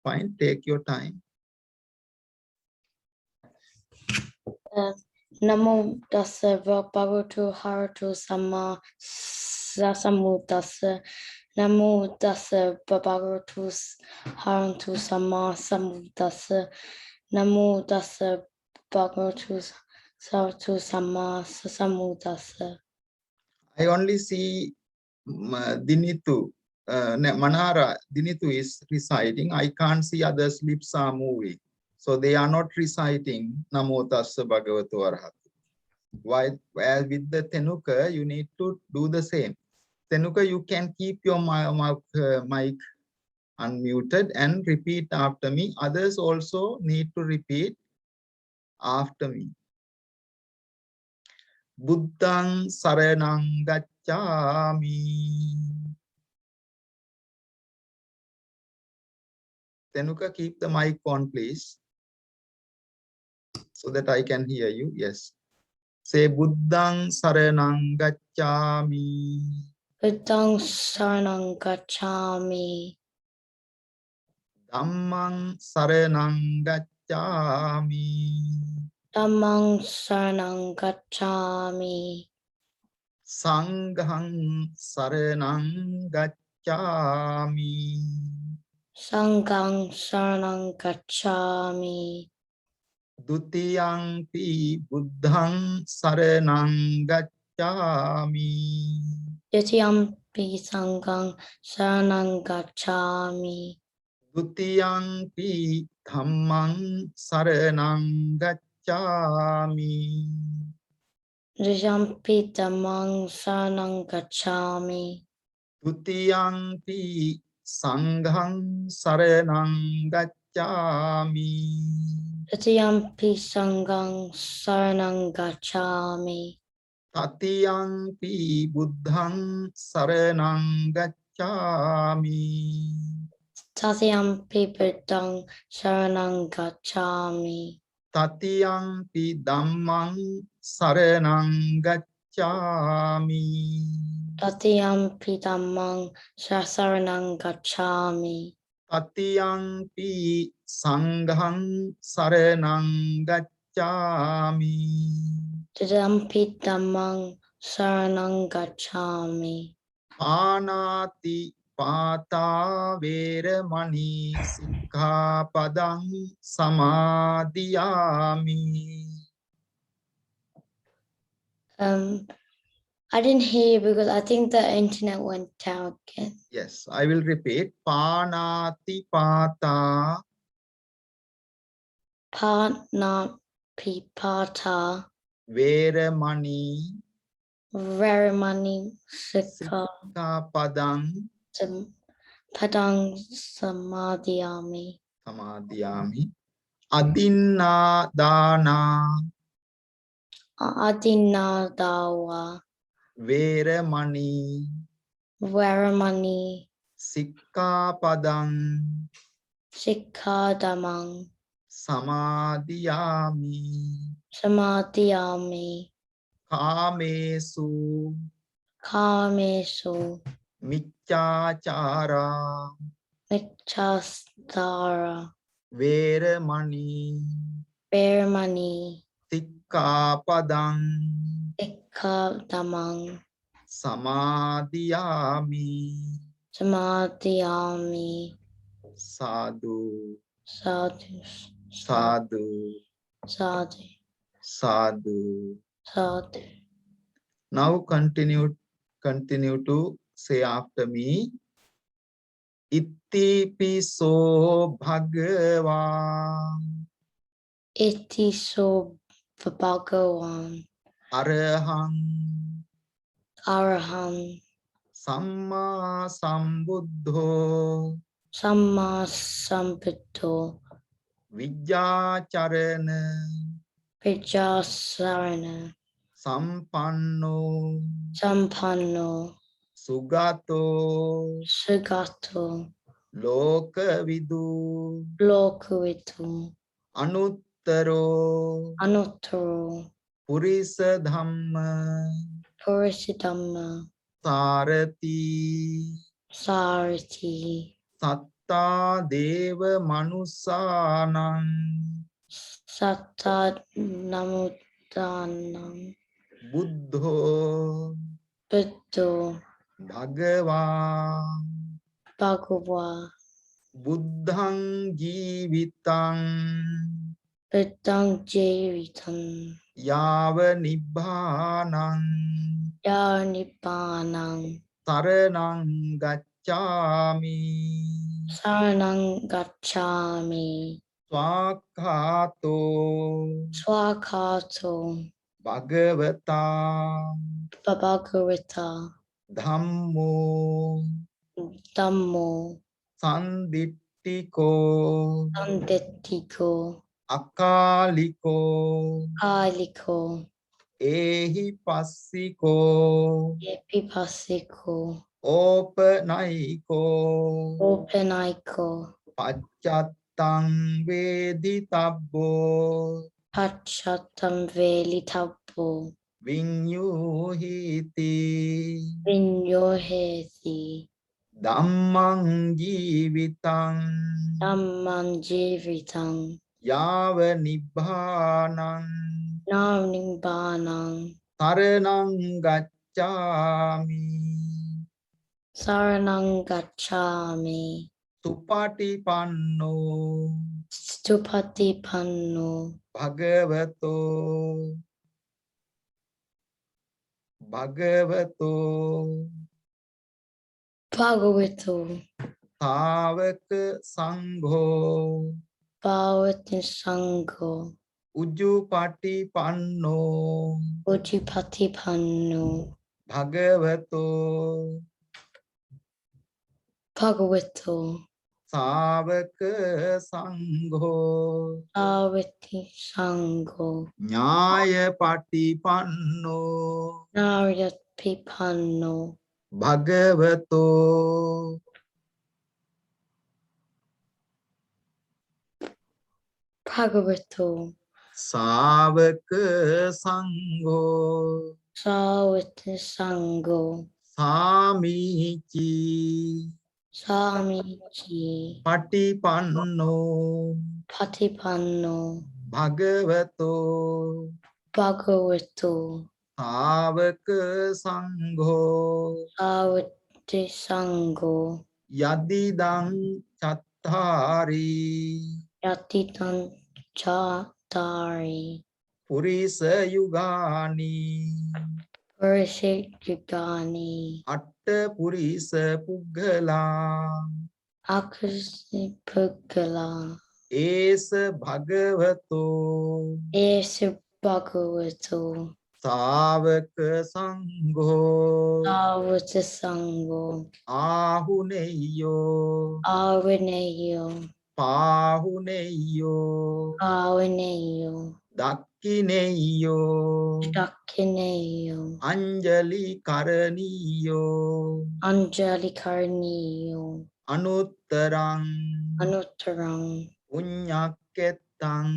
fine. Take your time. Namo tassa bhagavato harato samma sambuddhassa. Namo tassa bhagavato harato samma sambuddhassa. Namo tassa bhagavato harato samma sambuddhassa. I only see Dinitu, Manara, Dinitu is reciting. I can't see others' lips are moving. So they are not reciting Namo Tassa Bhagavato Arahato. While with the Tenuka, you need to do the same. Tenuka, you can keep your mic unmuted and repeat after me. Others also need to repeat after me. Buddhang saranang gacchami. Tenuka, keep the mic on, please, so that I can hear you. Yes. Say Buddhang saranang gacchami. Buddhang saranang gacchami. Dhammang saranang gacchami. Dhammang saranang gacchami. Sanghang saranang gacchami. Sanghang saranang gacchami. Dutiyampi buddhang saranang gacchami. Ditiyampi sanghang saranang gacchami. Dutiyampi dhammang saranang gacchami. Ditiyampi dhammang saranang gacchami. Dutiyampi sanghang saranang gacchami. Ditiyampi sanghang saranang gacchami. Tatiyampi buddhang saranang gacchami. Tatiyampi buddhang saranang gacchami. Tatiyampi dhammang saranang gacchami. Tatiyampi dhammang saranang gacchami. Tatiyampi sanghang saranang gacchami. Ditiyampi dhammang saranang gacchami. Panati pata veramani sikkhapadang samadhiyami. I didn't hear you because I think the internet went down again. Yes, I will repeat. Panati pata Panatipata veramani Veramani Sikha sikkhapadang Padang Samadhyami. samadhiyami. Adinna dana Adinadawa veramani Veramani sikkhapadang Sikkadamang samadhiyami. Samadhyami. Kamesu Kamesu Miccācara Michastara Veramani Veramani Sikkhapadang Sikkadamang Samadhiyami. Samadhyami. Sadhu, Sadhu, sadhu, sadhu, sadhu. sadhu. Now continue to say after me. Itti piso bhagava Iti so Bhagavan arahang Araham samma sambuddho Samma Sambuddho vijjācarana Vijasarana sampanno Sampanno sugato Sugato lokavidu Lokavitu anuttaro Anuttaro purisa dhamma Purisidhamma sarati Sarati satta deva manusanang Satta Namudanam buddho Buddho bhagava Bhagava buddhang jivitang Buddhang Jeritam yava nibbānang Yarnipanang saranang gacchāmi Saranang Gacchami swakhato Swakato bhagavata Babagavita dhammo Dhammo sandittiko Sandetiko akaliko Kaliko ehi passiko Epipasiko ඕපනයිකෝ Openaiko පච්චත්තං වේදිතබ්බෝ Pachatam Velitabo විඤ්ඤූහිති Vinyoheti ධම්මං ජීවිතං Namman Jivitang යාව නිබ්බානං Narnimbanang සරණං ගච්ඡාමි Saranang Gacchami සුපටිපන්නෝ Stupati Panno භගවතෝ භගවතෝ Bhagavato තාවක සංඝෝ Bhavati Sangho උජුපටිපන්නෝ Ujipati Panno භගවතෝ Bhagavato සාවක සංඝෝ Bhavati Sangho ඥායපටිපන්නෝ Naryati Panno භගවතෝ Bhagavato සාවක සංඝෝ Savati Sangho සාමීචි Samichi පටිපන්නෝ Patipanno භගවතෝ Bhagavato සාවක සංඝෝ Savati Sangho යදිදං චත්තාරි Yatitan Chatari පුරිස යුගානි Purishit Yugani අට්ඨ පුරිස පුග්ගලා Akasi Pugala ඒස භගවතෝ Esu Bhagavato සාවක සංඝෝ Savati Sangho ආහුනෙය්‍යෝ Avinayo පාහුනෙය්‍යෝ Avinayo දක්ඛිනෙය්‍යෝ Dakinayo අංජලි කරණීයෝ Anjali Karniyo අනුත්තරං Anuttarang පුඤ්ඤක්කෙත්තං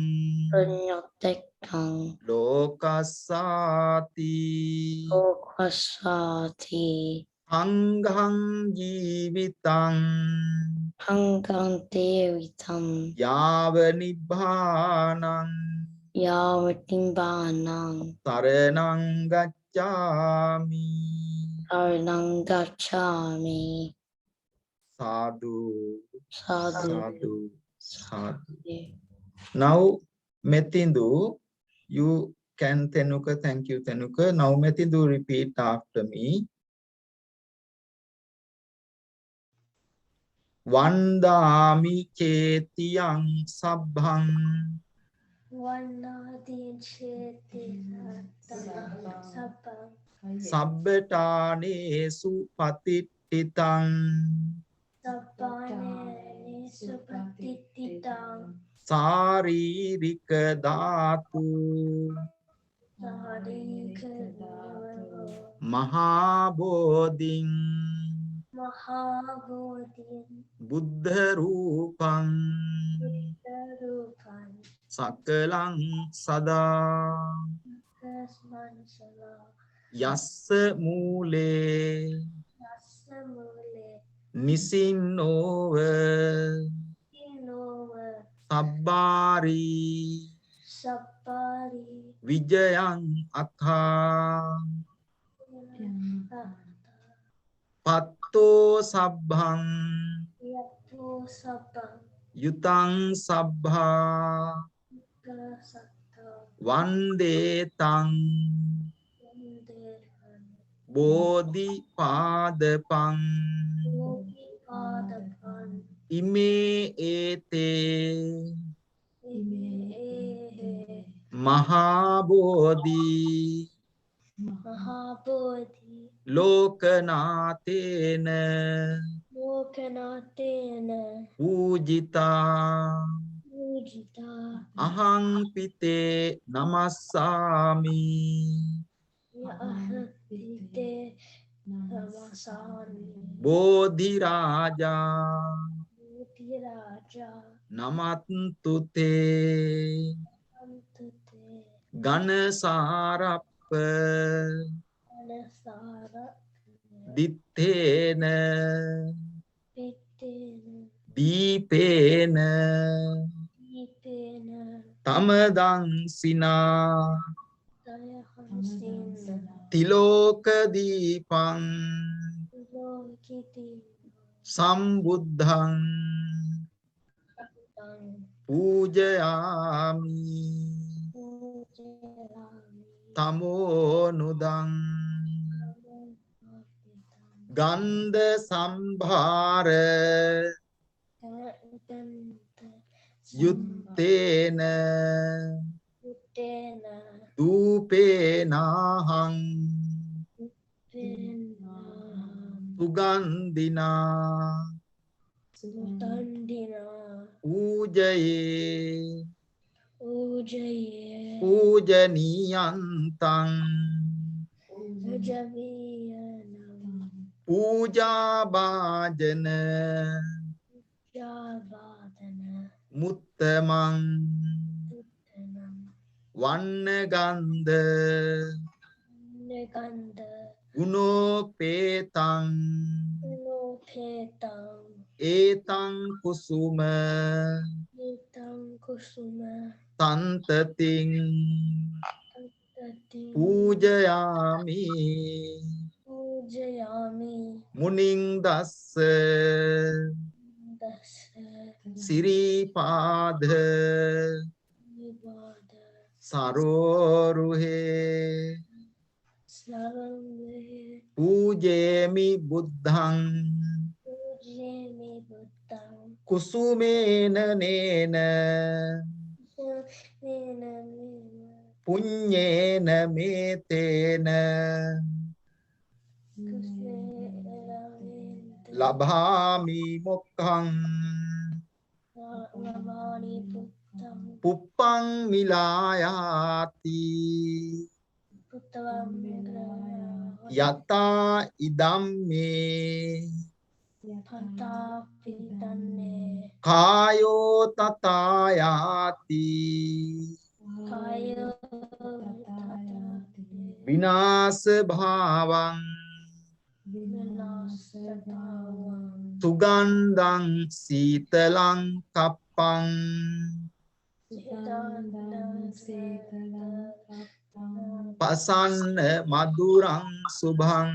Punyatekang ලෝකස්සාති Okasati අංගං ජීවිතං Hangang Devitam යාව නිබ්බානං Yavatimbanang සරණං ගච්ඡාමි Saranang Gacchami සාදු Sadhu සාදු සාදු. Now Metindu, you can Tenuka, thank you Tenuka. Now Metindu repeat after me. Vandami chetiyang sabbhang Vanadi cheti sabba sabbatanesu patittitang sabbane supatititang saririka dhatu sarikadaro mahabodhing mahabodhin buddha rupang darupan sakalang sada kasmansala yassa mule yasamule Nisinova Innova Sabbari Sapari Vijayang Atha Patto Sabbhang Yatu Sapang Yutang Sabbha Kasata Vande Tang Yandehan Bodhi Padapang Yogi Padapan Ime Ete Ime Mahabodhi Mahabodhi Lokanatena Lokanatena Pujita Mujita Ahang Pite Namassami Yahapite Namasani Bodhi Raja Mutiraja Namantute Antute Ganasarappa Anasara Dittena Pitena Deepena Ipena Tamadang Sina Dayahansina Tiloka Deepang Lokiti Sambuddhang Tang Pujayami Ujerami Tamonudang Ganda Sambhara Ganta Yuttena Utena Dupenahang Pena Sugandina Sutandina Pujaye Ujaye Pujaniyantang Ujaviyanam Puja Bhajana Javadana Muttamang Uttanam Vannagandha Neganda Gunopetang Lopetam Etang Kusuma Nitam Kusuma Santating Tati Pujayami Ujayami Muning Dassa Dasa Siripada Nivada Saroruhe Saramve Pujemi Buddhang Ujemi Buddham Kusumena Nena Nena Nena Punyena Metena Kusmela Labhami Mokkang Lavani Buddham Puppang Milayati Buddhavam Yata Idamme Pata Pitane Kayo Tatayati Kaya Tata Vinasa Bhavang Vinasatavang Sugandang Sitalang Kappang Siddhantang Sitalang Pasanna Madurang Subhang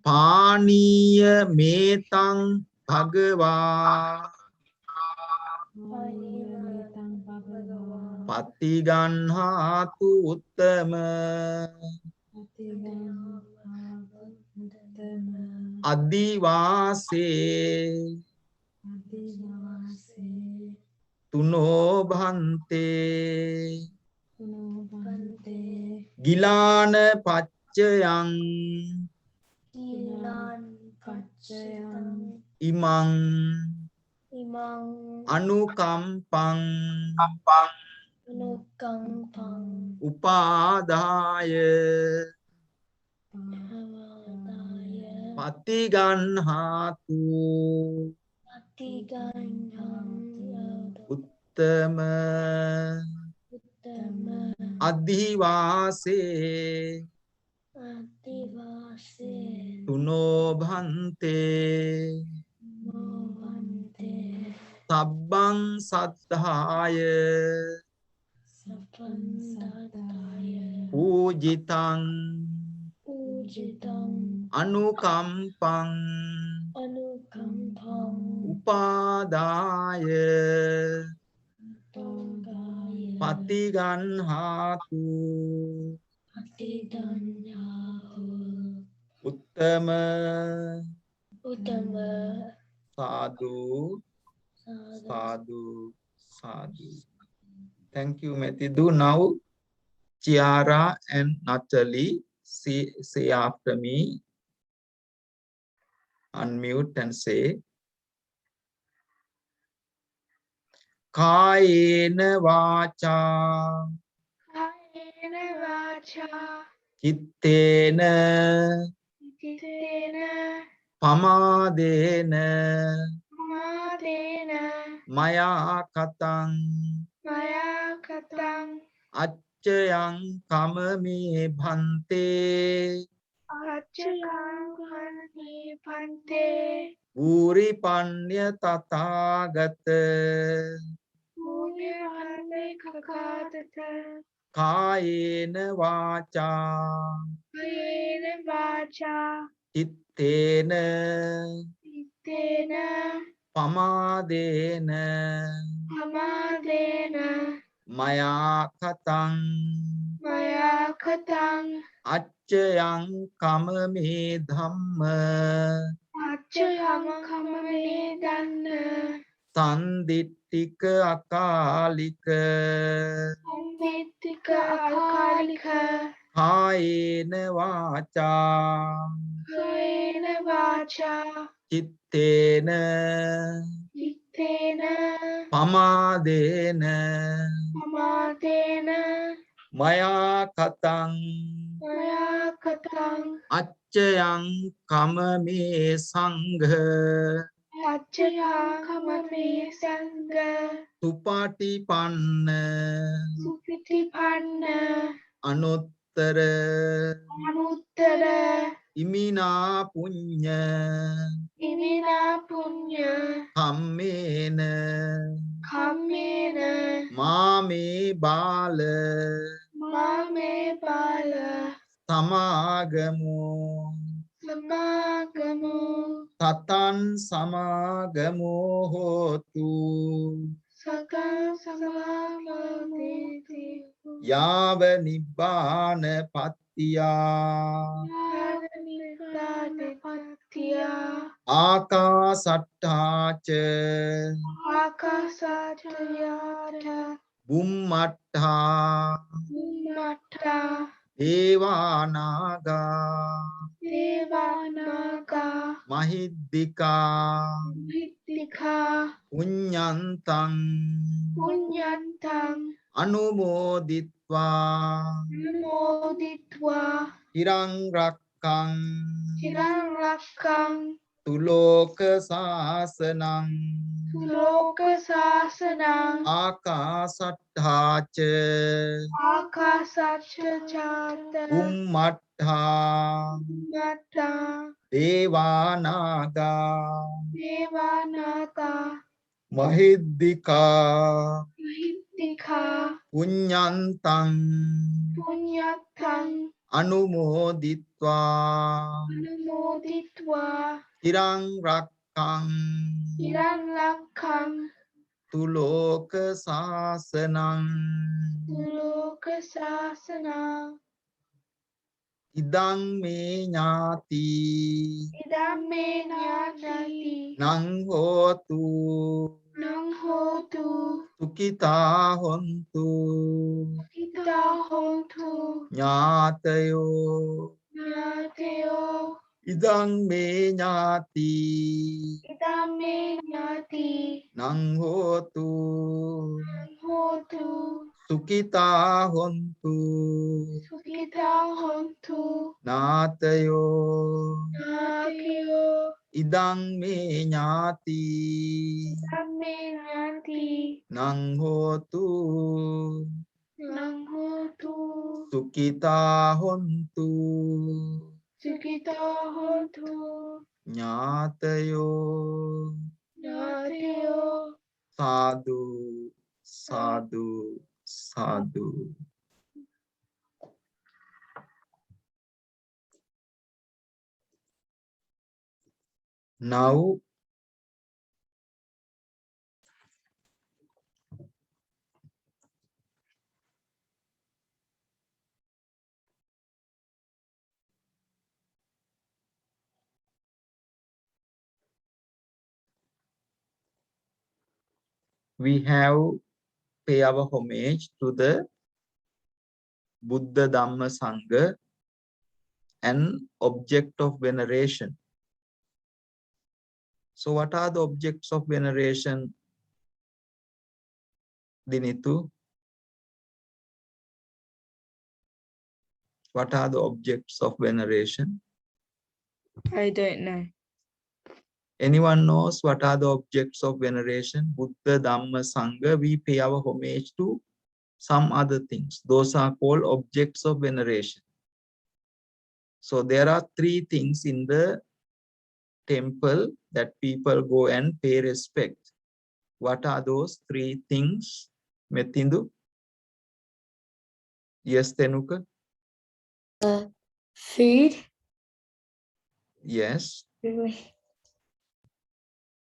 Paniya Metang Bhagava Patiganhatu Uttama Adivase Tuno Bhante Gilana Pachayang Imang Imang Anukampang Anukangpang Upadaya Hamadaya Patiganhatu Patiganhang Uttama Uttama Adivase Adivasi. Tuno bhante. Movante. Sabbang saddhaya. Sapandataya. Pujitang. Ujitang. Anukampang. Anukampang. Upadaya. Tongaya. Patiganhatu. Atidanyahu. Uttama. Uttama. Sadhu. Sadhu. Sadhu. Sadhu. Thank you, Metidu. Now, Chiara and Natalie, say after me. Unmute and say. Kayena vacha. Kayena vacha. Chittena. Chittena. Pamadena. Madena. Maya katang. Maya katang. Achayang kamami bhante. Achakang hani pante. Puri panya tathagata. Punya hande kakadata. Kayena vacha. Kayena vacha. Chittena. Chittena. Pamadena. Amadena. Maya katang. Maya katang. Achayang kamami dhamma. Achayam kamamedana. Sandittika akalika. Samvitika akalika. Kayena vacha. Kayena vacha. Chittena. Chittena. Pamadena. Amadena. Maya katang. Maya katang. Achayang kamami sangha. Achayam kamamesanga. Supatipanna. Supitipanna. Anuttara. Anuttara. Imina punya. Imina punya. Kammena. Kamena. Mame bala. Mame bala. Samagamo. Samagamu. Tatan samagamo hotu. Sakal samagamu. Yava nibbana pattiya. Yadanipadipatya. Akasattacha. Akasatayata. Bummatta. Ummata. Devanaga. Devanaga. Mahiddika. Hittika. Punyantang. Punyantang. Anumoditva. Namoditva. Hirang rakkang. Chirang rakang. Tuloka sasanang. Loka sasanang. Akasatthacha. Akasachachata. Ummattha. Mata. Devanaga. Devanata. Mahiddika. Hittika. Punyantang. Punyatang. Anumoditva. Anumoditva. Hirang rakkang. Chirang rakang. Tuloka sasanang. Loka sasanang. Idang me nyati. Idame nyati. Nang hotu. Nang hotu. Sukita hontu. Kita hontu. Nyatayo. Nyateo. Idang me nyati. Idame nyati. Nang hotu. Nang hotu. Sukita hontu. Kita hontu. Natayo. Nakyo. Idang me nyati. Idame nyati. Nang hotu. Nang hotu. Sukita hontu. Sukita hontu. Nyatayo. Natyo. Sadhu. Sadhu. Sadhu. Now we have pay our homage to the Buddha Dhamma Sangha and object of veneration. So what are the objects of veneration, Dinitu? What are the objects of veneration? I don't know. Anyone knows what are the objects of veneration? Buddha, Dhamma, Sangha, we pay our homage to some other things. Those are called objects of veneration. So there are three things in the temple that people go and pay respect. What are those three things, Metindu? Yes, Tenuka? Food. Yes.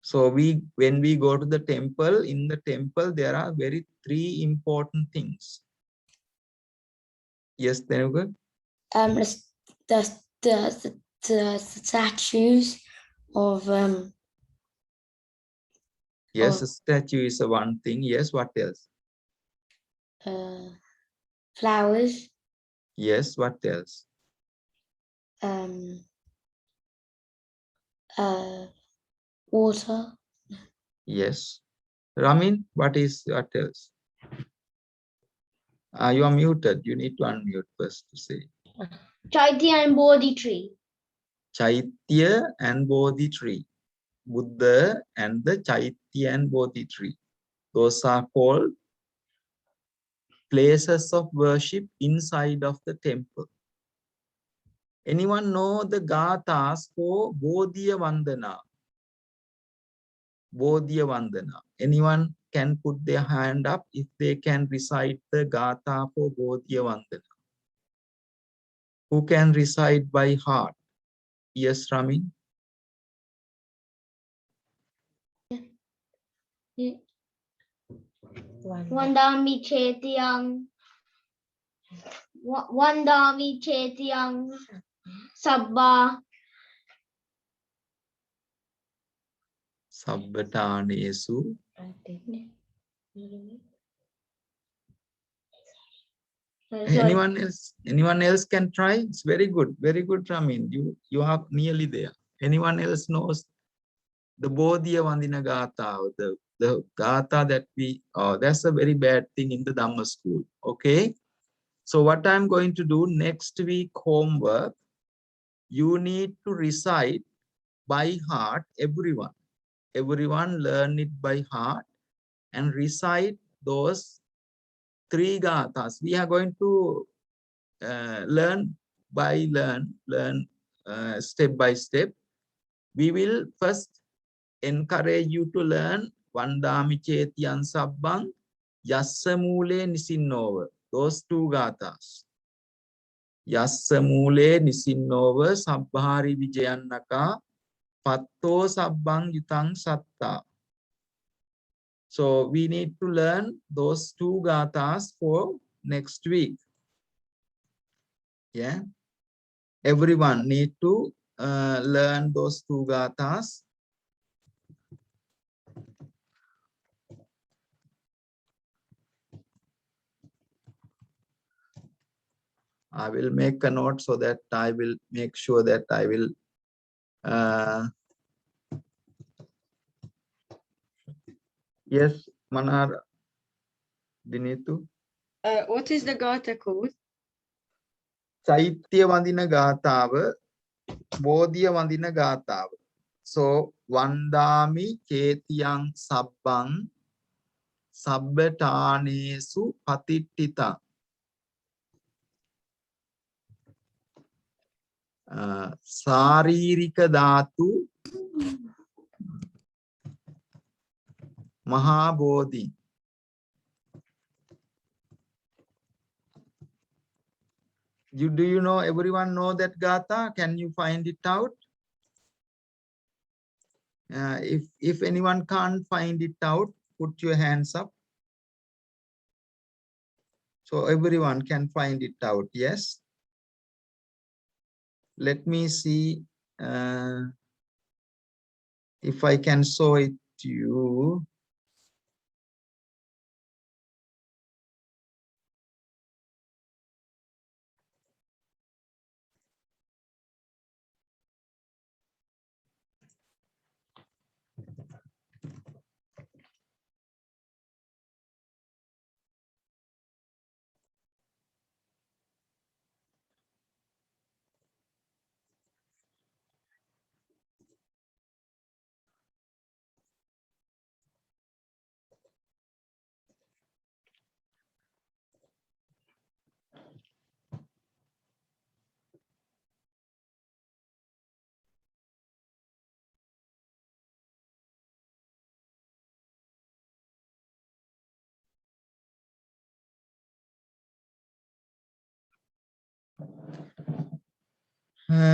So when we go to the temple, in the temple, there are three important things. Yes, Tenuka? The statues of Yes, Oh. a statue is one thing. Yes, what else? Flowers. Yes, what else? Water. Yes. Ramin, what else? You are muted. You need to unmute first to say. Chaitya and Bodhi tree. Chaitya and Bodhi tree. Buddha and the Chaitya and Bodhi tree. Those are called places of worship inside of the temple. Anyone know the gathas for Bodhiya Vandana? Bodhiya Vandana. Anyone can put their hand up if they can recite the gatha for Bodhiya Vandana. Who can recite by heart? Yes, Ramin. Vandami Chaitiyang. Vandami Chaitiyang. Sabba. Sabbatanesu. Anyone else? Anyone else can try? It's very good. Very good, Ramin. You are nearly there. Anyone else knows the Bodhiya Vandina Gatha, the Gatha that that's a very bad thing in the Dhamma school. Okay. So what I'm going to do next week homework, you need to recite by heart, everyone. Everyone learn it by heart and recite those three gathas. We are going to learn step by step. We will first encourage you to learn Vandami Chetyan Sabbang, Yassa Mule Nisinnova. Those two gathas. Yassa Mule Nisinnova Sabbhari Vijayannaka Patto Sabbang Yutang Satta. So we need to learn those two gathas for next week. Yeah. Everyone need to learn those two gathas. I will make a note so that I will make sure that I will yes, Manar Dinitu. What is the Gatha called? Chaitya Vandina Gathava, Bodhiya Vandina Gathava. So Vandami Ketiyang Sabbang sabbatanesu patittita. Saririka dhatu mahabodhi. Do you know, everyone know that Gatha? Can you find it out? If anyone can't find it out, put your hands up. So everyone can find it out, yes? Let me see if I can show it to you.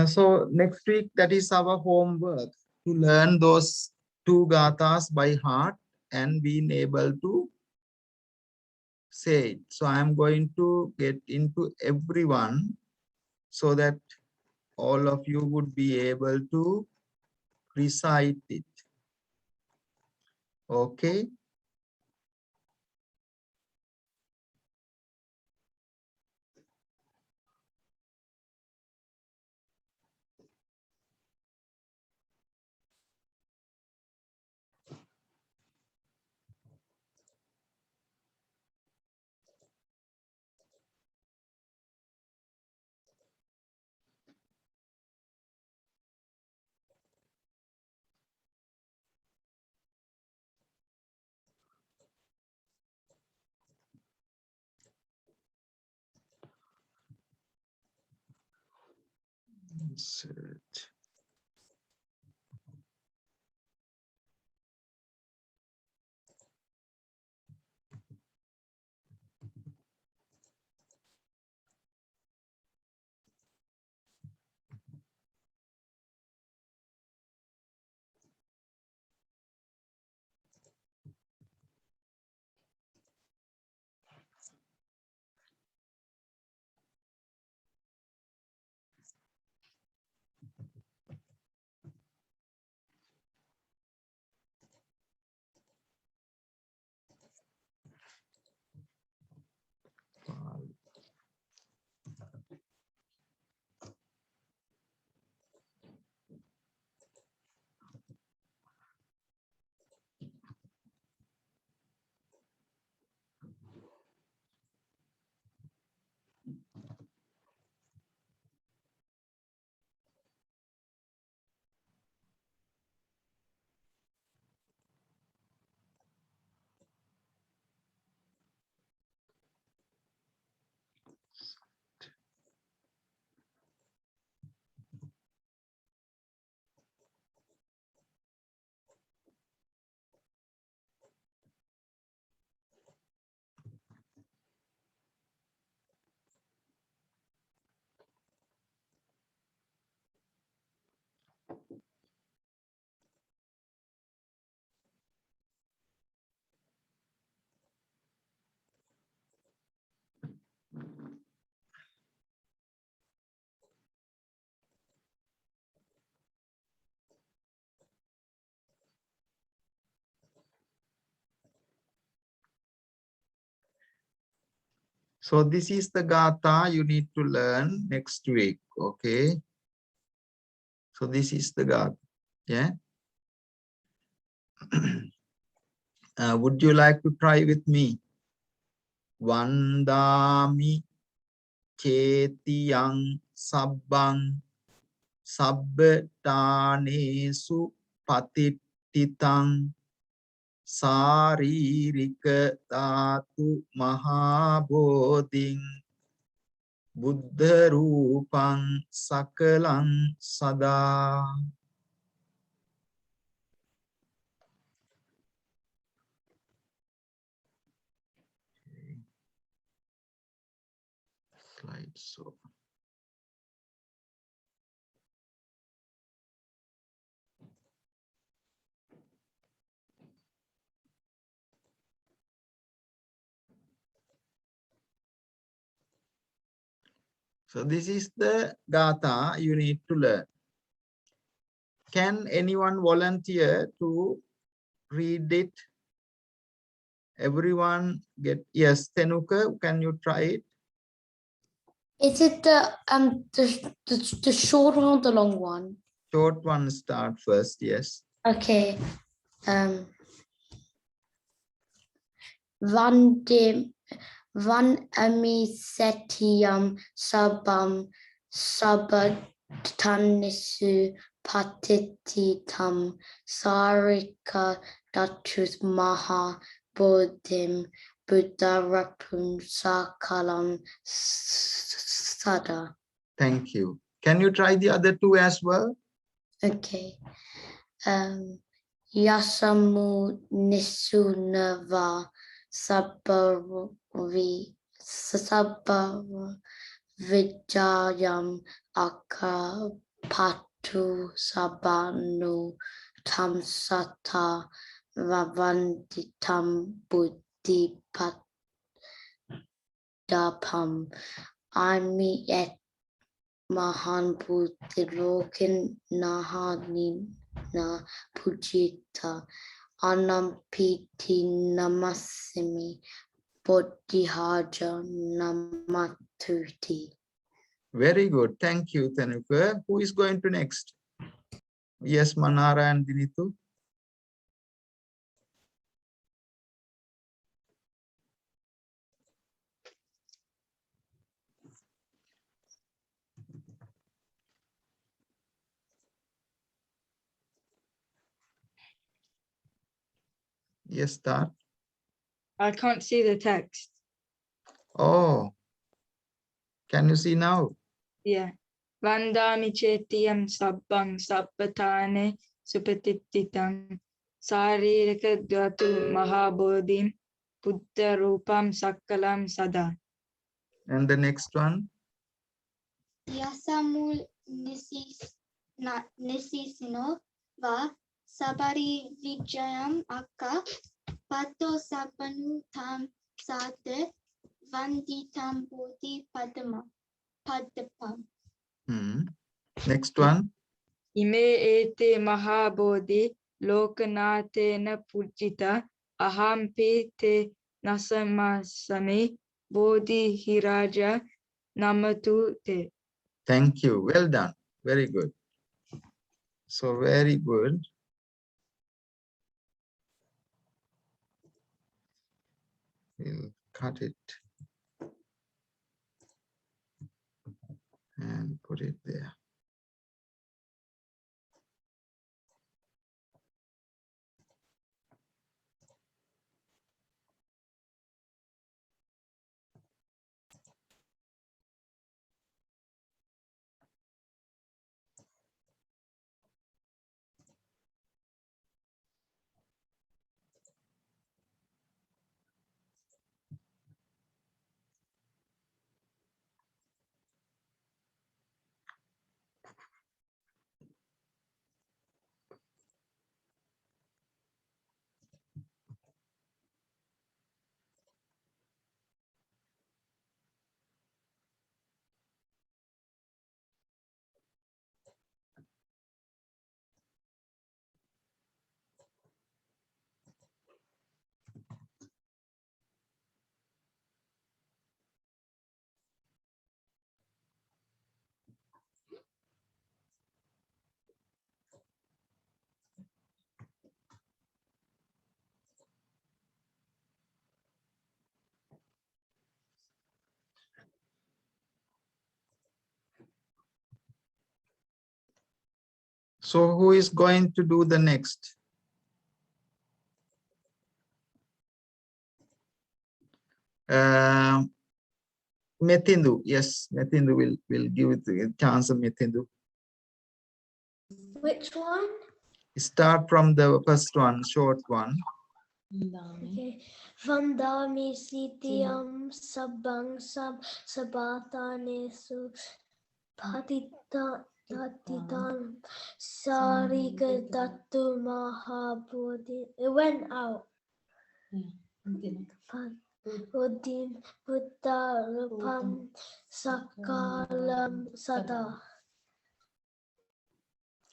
So next week, that is our homework, to learn those two gathas by heart and being able to say it. So I am going to get into everyone so that all of you would be able to recite it. Okay. Insert. So this is the Gatha you need to learn next week. Okay. So this is the Gatha. Yeah. Would you like to try with me? Vandami chetiyang sabbang sabbatanesu patittitang Saririka Dhatu Mahabodhing Buddha Rupang Sakalang Sada. Slide show. So this is the Gatha you need to learn. Can anyone volunteer to read it? Everyone get, yes, Tenuka, can you try it? Is it the short one or the long one? Short one start first, yes. Okay. Vandam Van Amisetiam Sabam Sabatanisu Patititam Sarika Datus Maha Bodhim Buddharapun Sakalam Sada. Thank you. Can you try the other two as well? Okay. Yasamu Nisunava Sabari Vijayam Akapatu Sabanu Tamsata Ravanditam Buddhi Padapam Ami et Mahan Buddhi Lokin Nahanina Pujita Anampiti Namasimi Bodhihaja Namatuti. Very good. Thank you, Tenuka. Who is going to next? Yes, Manara and Dinitu. Yes, start. I can't see the text. Oh, can you see now? Yeah. Vandami chetiyam sabbang sappatane supatititang saririka dhatu mahabodhim buddha rupam sakkalam sada. And the next one? Yasamul Nisisino va Sabari Vijayam Akka Pato Sapanu Tam Sate Vanditam Bodhi Padapam. Next one? Ime ete mahabodhi lokanatena pujita ahampi te nasamasame bodhi hiraja namatu te. Thank you. Well done. Very good. So very good. We'll cut it and put it there. So who is going to do the next? Metindu, yes, Metindu will give it a chance of Metindu. Which one? Start from the first one, short one. Okay. Vandami sitiam sabang sabatanesu patita tatitam sarika datu mahabodhi. It went out. Udin Buddha Rupam Sakalam Sada.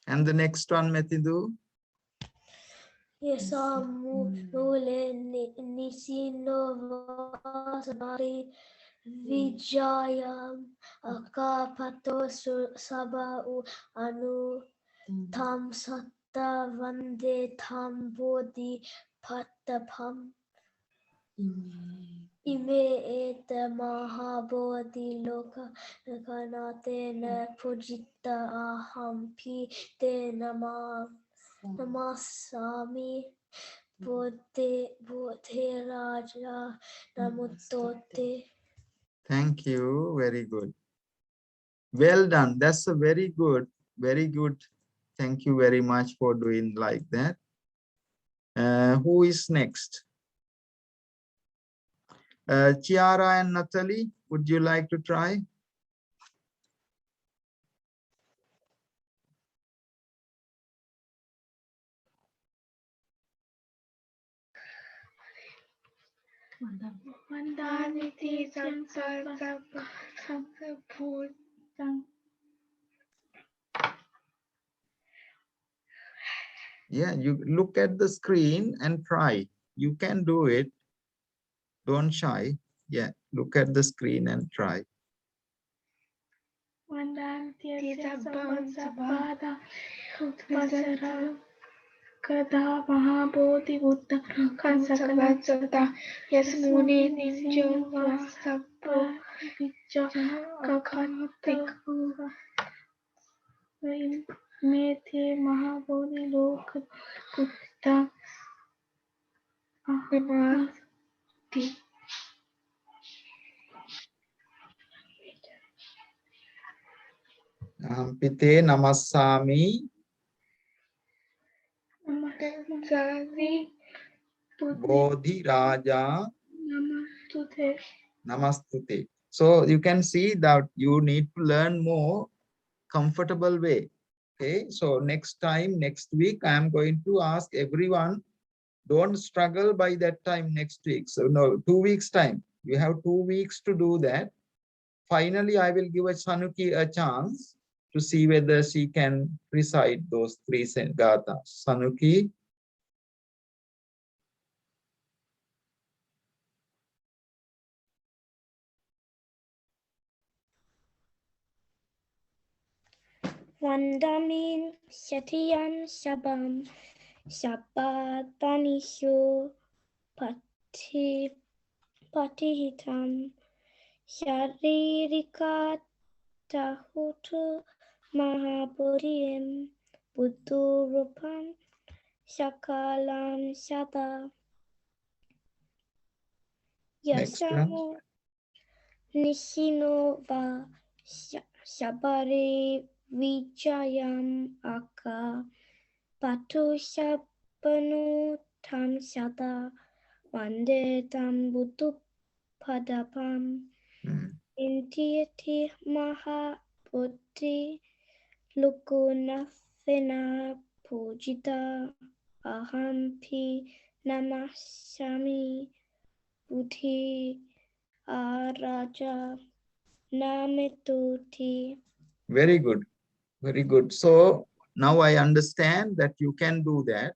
And the next one, Metindu. Yesamu Mule Nisino Vasabari Vijayam Akapato Sabau Anu Tam Satta Vande Tam Bodhi Patapam Ime eta Mahabodhi Loka Kanatena Pujita Ahampi Te Namasami Bodhi Raja Namutote. Thank you. Very good. Well done. That's a very good, very good. Thank you very much for doing like that. Who is next? Chiara and Natalie, would you like to try? Yeah, you look at the screen and try. You can do it. Don't shy. Yeah, look at the screen and try. Kada Mahabodhi Buddha Kansakalasata Yasmuni Ninjo Vasapo Vicha Kakatik Mete Mahabodhi Lok Buddha Ahamati Pite Namassami Namasari Bodhi Raja Namastute. Namastute. So you can see that you need to learn more comfortable way. Okay, so next time, next week, I am going to ask everyone, don't struggle by that time next week. So no, 2 weeks time. You have 2 weeks to do that. Finally, I will give a Sanuki a chance to see whether she can recite those 3 gathas. Sanuki. Vandamin Satyam Sabam Sabatanishu Patihitam Sharirika Tahutu Mahabodhim Buddhurupam Sakalam Sada Next one. Yasamu Nishino Va Sabari Vijayam Aka Patu Sapanu Tam Sada Vande Tam Buddhu Padapam Intiati Maha Buddhi Lukunathena Pujita Ahampi Namasami Buddhi Araja Namituti. Very good. Very good. So now I understand that you can do that.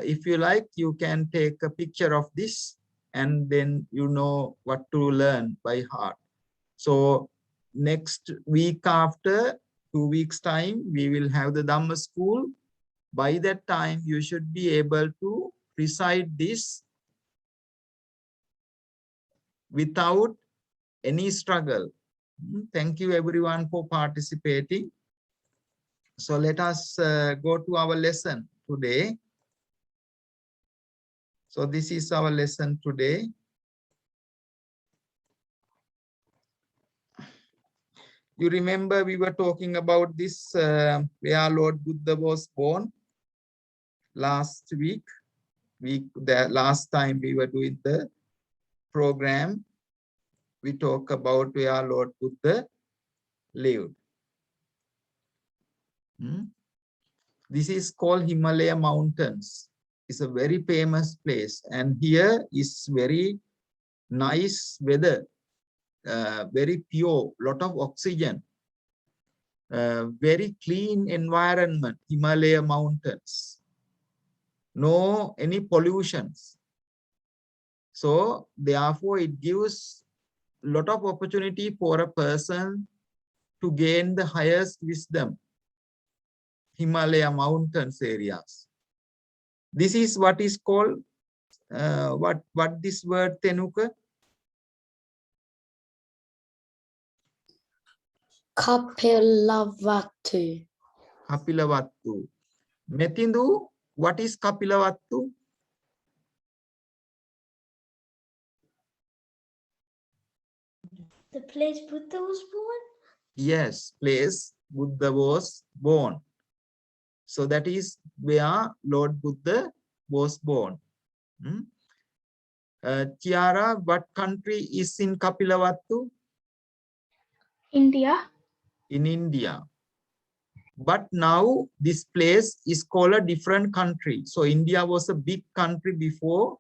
If you like, you can take a picture of this and then you know what to learn by heart. So next week after 2 weeks time, we will have the Dhamma school. By that time, you should be able to recite this without any struggle. Thank you everyone for participating. So let us go to our lesson today. So this is our lesson today. You remember we were talking about this where Lord Buddha was born last week. The last time we were doing the program, we talk about where Lord Buddha lived. This is called Himalaya Mountains. It's a very famous place, and here is very nice weather, very pure, lot of oxygen, very clean environment. Himalaya Mountains, no any pollutions. So therefore, it gives a lot of opportunity for a person to gain the highest wisdom. Himalaya Mountains areas. This is what is called what this word Tenuka? Kapilavatu. Kapilavattu. Metindu, what is Kapilavattu? The place Buddha was born? Yes, place Buddha was born. So that is where Lord Buddha was born. Tiara, what country is in Kapilavattu? India. In India. But now this place is called a different country. So India was a big country before,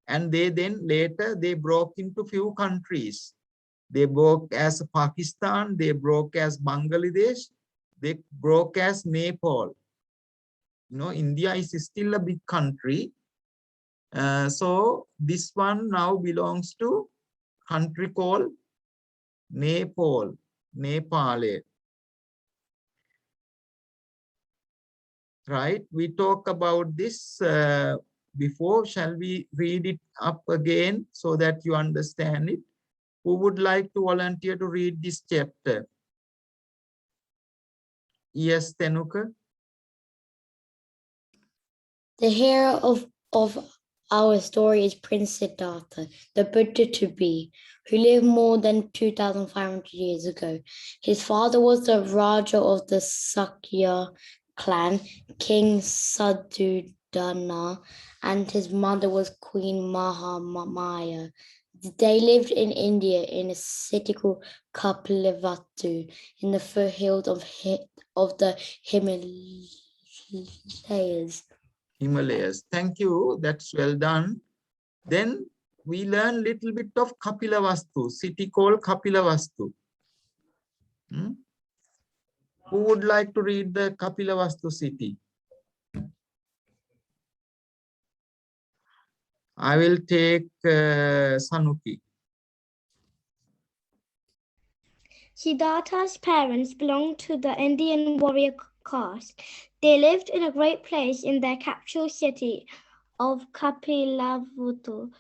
and they then later they broke into few countries. They broke as Pakistan, they broke as Bangladesh, they broke as Nepal. You know, India is still a big country. So this one now belongs to country called Nepal. Right? We talk about this before. Shall we read it up again so that you understand it? Who would like to volunteer to read this chapter? Yes, Tenuka. The hero of our story is Prince Siddhartha, the Buddha to be, who lived more than 2,500 years ago. His father was the Raja of the Sakya clan, King Sadhudana, and his mother was Queen Mahamaya. They lived in India in a city called Kapilavatthu in the foothills of the Himalayas. Thank you. That's well done. Then we learn little bit of Kapilavastu, city called Kapilavastu. Who would like to read the Kapilavastu city? I will take Sanuki. Siddhartha's parents belonged to the Indian warrior caste. They lived in a great place in their capital city of Kapilavuttu,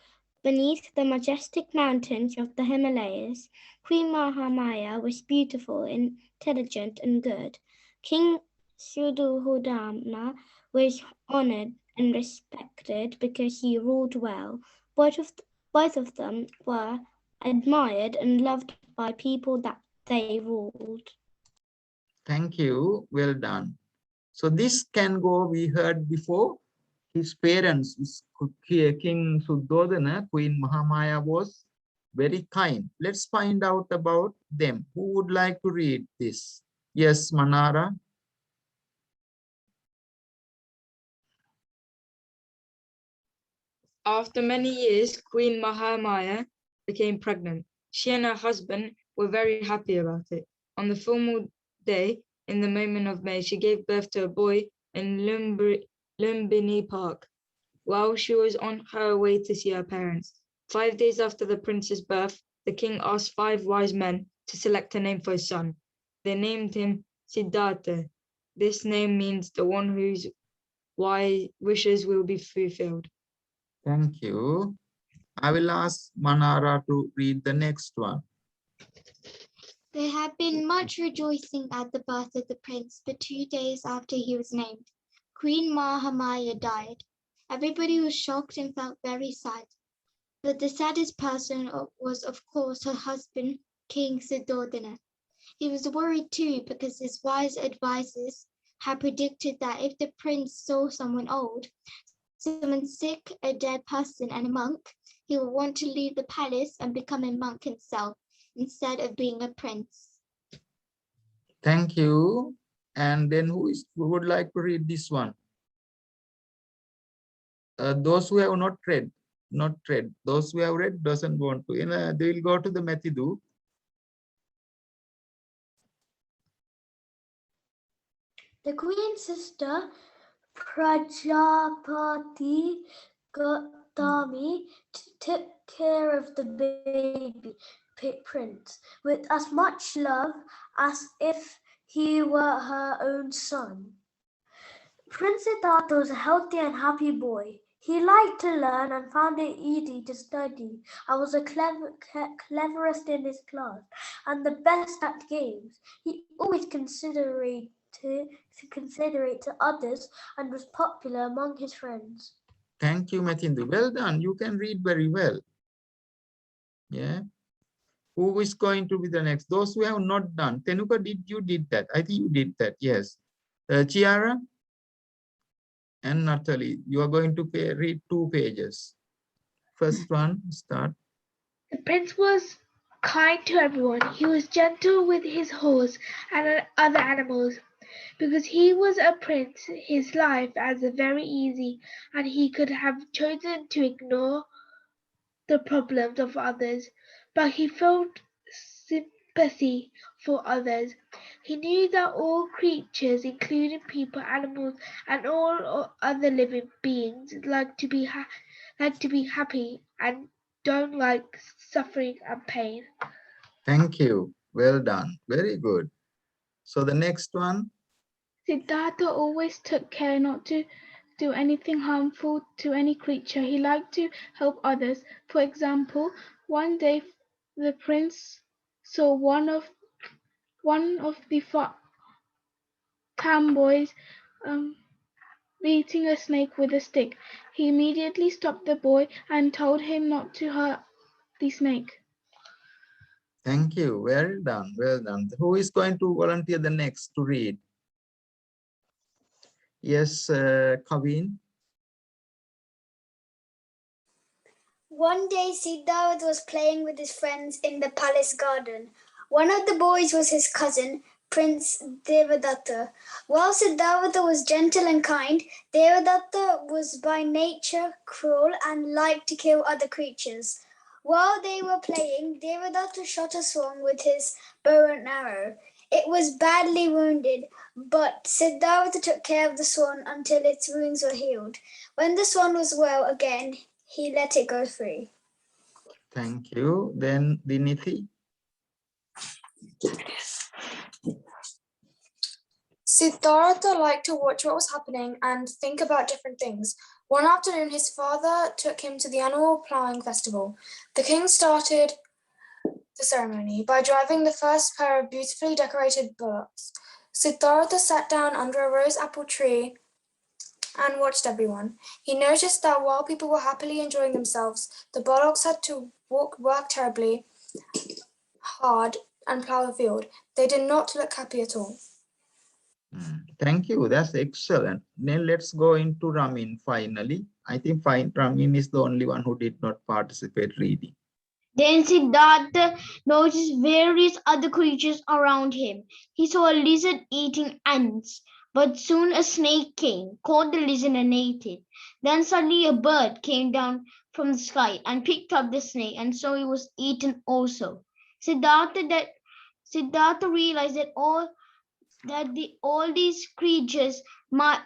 beneath the majestic mountains of the Himalayas. Queen Mahamaya was beautiful, intelligent, and good. King Suddhodana was honored and respected because he ruled well. Both of them were admired and loved by people that they ruled. Thank you. Well done. So this can go, we heard before, his parents, King Suddhodana, Queen Mahamaya was very kind. Let's find out about them. Who would like to read this? Yes, Manara. After many years, Queen Mahamaya became pregnant. She and her husband were very happy about it. On the formal day, in the moment of May, she gave birth to a boy in Lumbini Park. While she was on her way to see her parents, 5 days after the prince's birth, the king asked 5 wise men to select a name for his son. They named him Siddhartha. This name means the one whose wishes will be fulfilled. Thank you. I will ask Manara to read the next one. There had been much rejoicing at the birth of the prince, but 2 days after he was named, Queen Mahamaya died. Everybody was shocked and felt very sad. But the saddest person was, of course, her husband, King Suddhodana. He was worried too because his wise advisors had predicted that if the prince saw someone old, someone sick, a dead person, and a monk, he would want to leave the palace and become a monk himself instead of being a prince. Thank you. And then who would like to read this one? Those who have not read, those who have read doesn't want to. They will go to the Mathidu. The queen's sister, Prajapati Gautami, took care of the baby prince with as much love as if he were her own son. Prince Siddhartha was a healthy and happy boy. He liked to learn and found it easy to study. I was the cleverest in his class and the best at games. He always considerate to others and was popular among his friends. Thank you, Mathindu. Well done. You can read very well. Yeah. Who is going to be the next? Those who have not done. Tenuka, you did that? I think you did that. Yes. Chiara and Natalie, you are going to read 2 pages. First one, start. The prince was kind to everyone. He was gentle with his horse and other animals. Because he was a prince, his life was very easy, and he could have chosen to ignore the problems of others, but he felt sympathy for others. He knew that all creatures, including people, animals, and all other living beings, like to be happy and don't like suffering and pain. Thank you. Well done. Very good. So the next one. Siddhartha always took care not to do anything harmful to any creature. He liked to help others. For example, one day the prince saw one of the farm boys beating a snake with a stick. He immediately stopped the boy and told him not to hurt the snake. Thank you. Well done. Well done. Who is going to volunteer the next to read? Yes, Kavin. One day, Siddhartha was playing with his friends in the palace garden. One of the boys was his cousin, Prince Devadatta. While Siddhartha was gentle and kind, Devadatta was by nature cruel and liked to kill other creatures. While they were playing, Devadatta shot a swan with his bow and arrow. It was badly wounded, but Siddhartha took care of the swan until its wounds were healed. When the swan was well again, he let it go free. Thank you. Then Diniti. Siddhartha liked to watch what was happening and think about different things. One afternoon, his father took him to the annual ploughing festival. The king started the ceremony by driving the first pair of beautifully decorated bullocks. Siddhartha sat down under a rose apple tree and watched everyone. He noticed that while people were happily enjoying themselves, the bullocks had to work terribly hard and plough the field. They did not look happy at all. Thank you. That's excellent. Then let's go into Ramin finally. I think Ramin is the only one who did not participate reading. Then Siddhartha noticed various other creatures around him. He saw a lizard eating ants, but soon a snake came, caught the lizard and ate it. Then suddenly a bird came down from the sky and picked up the snake, and so it was eaten also. Siddhartha realized that all these creatures might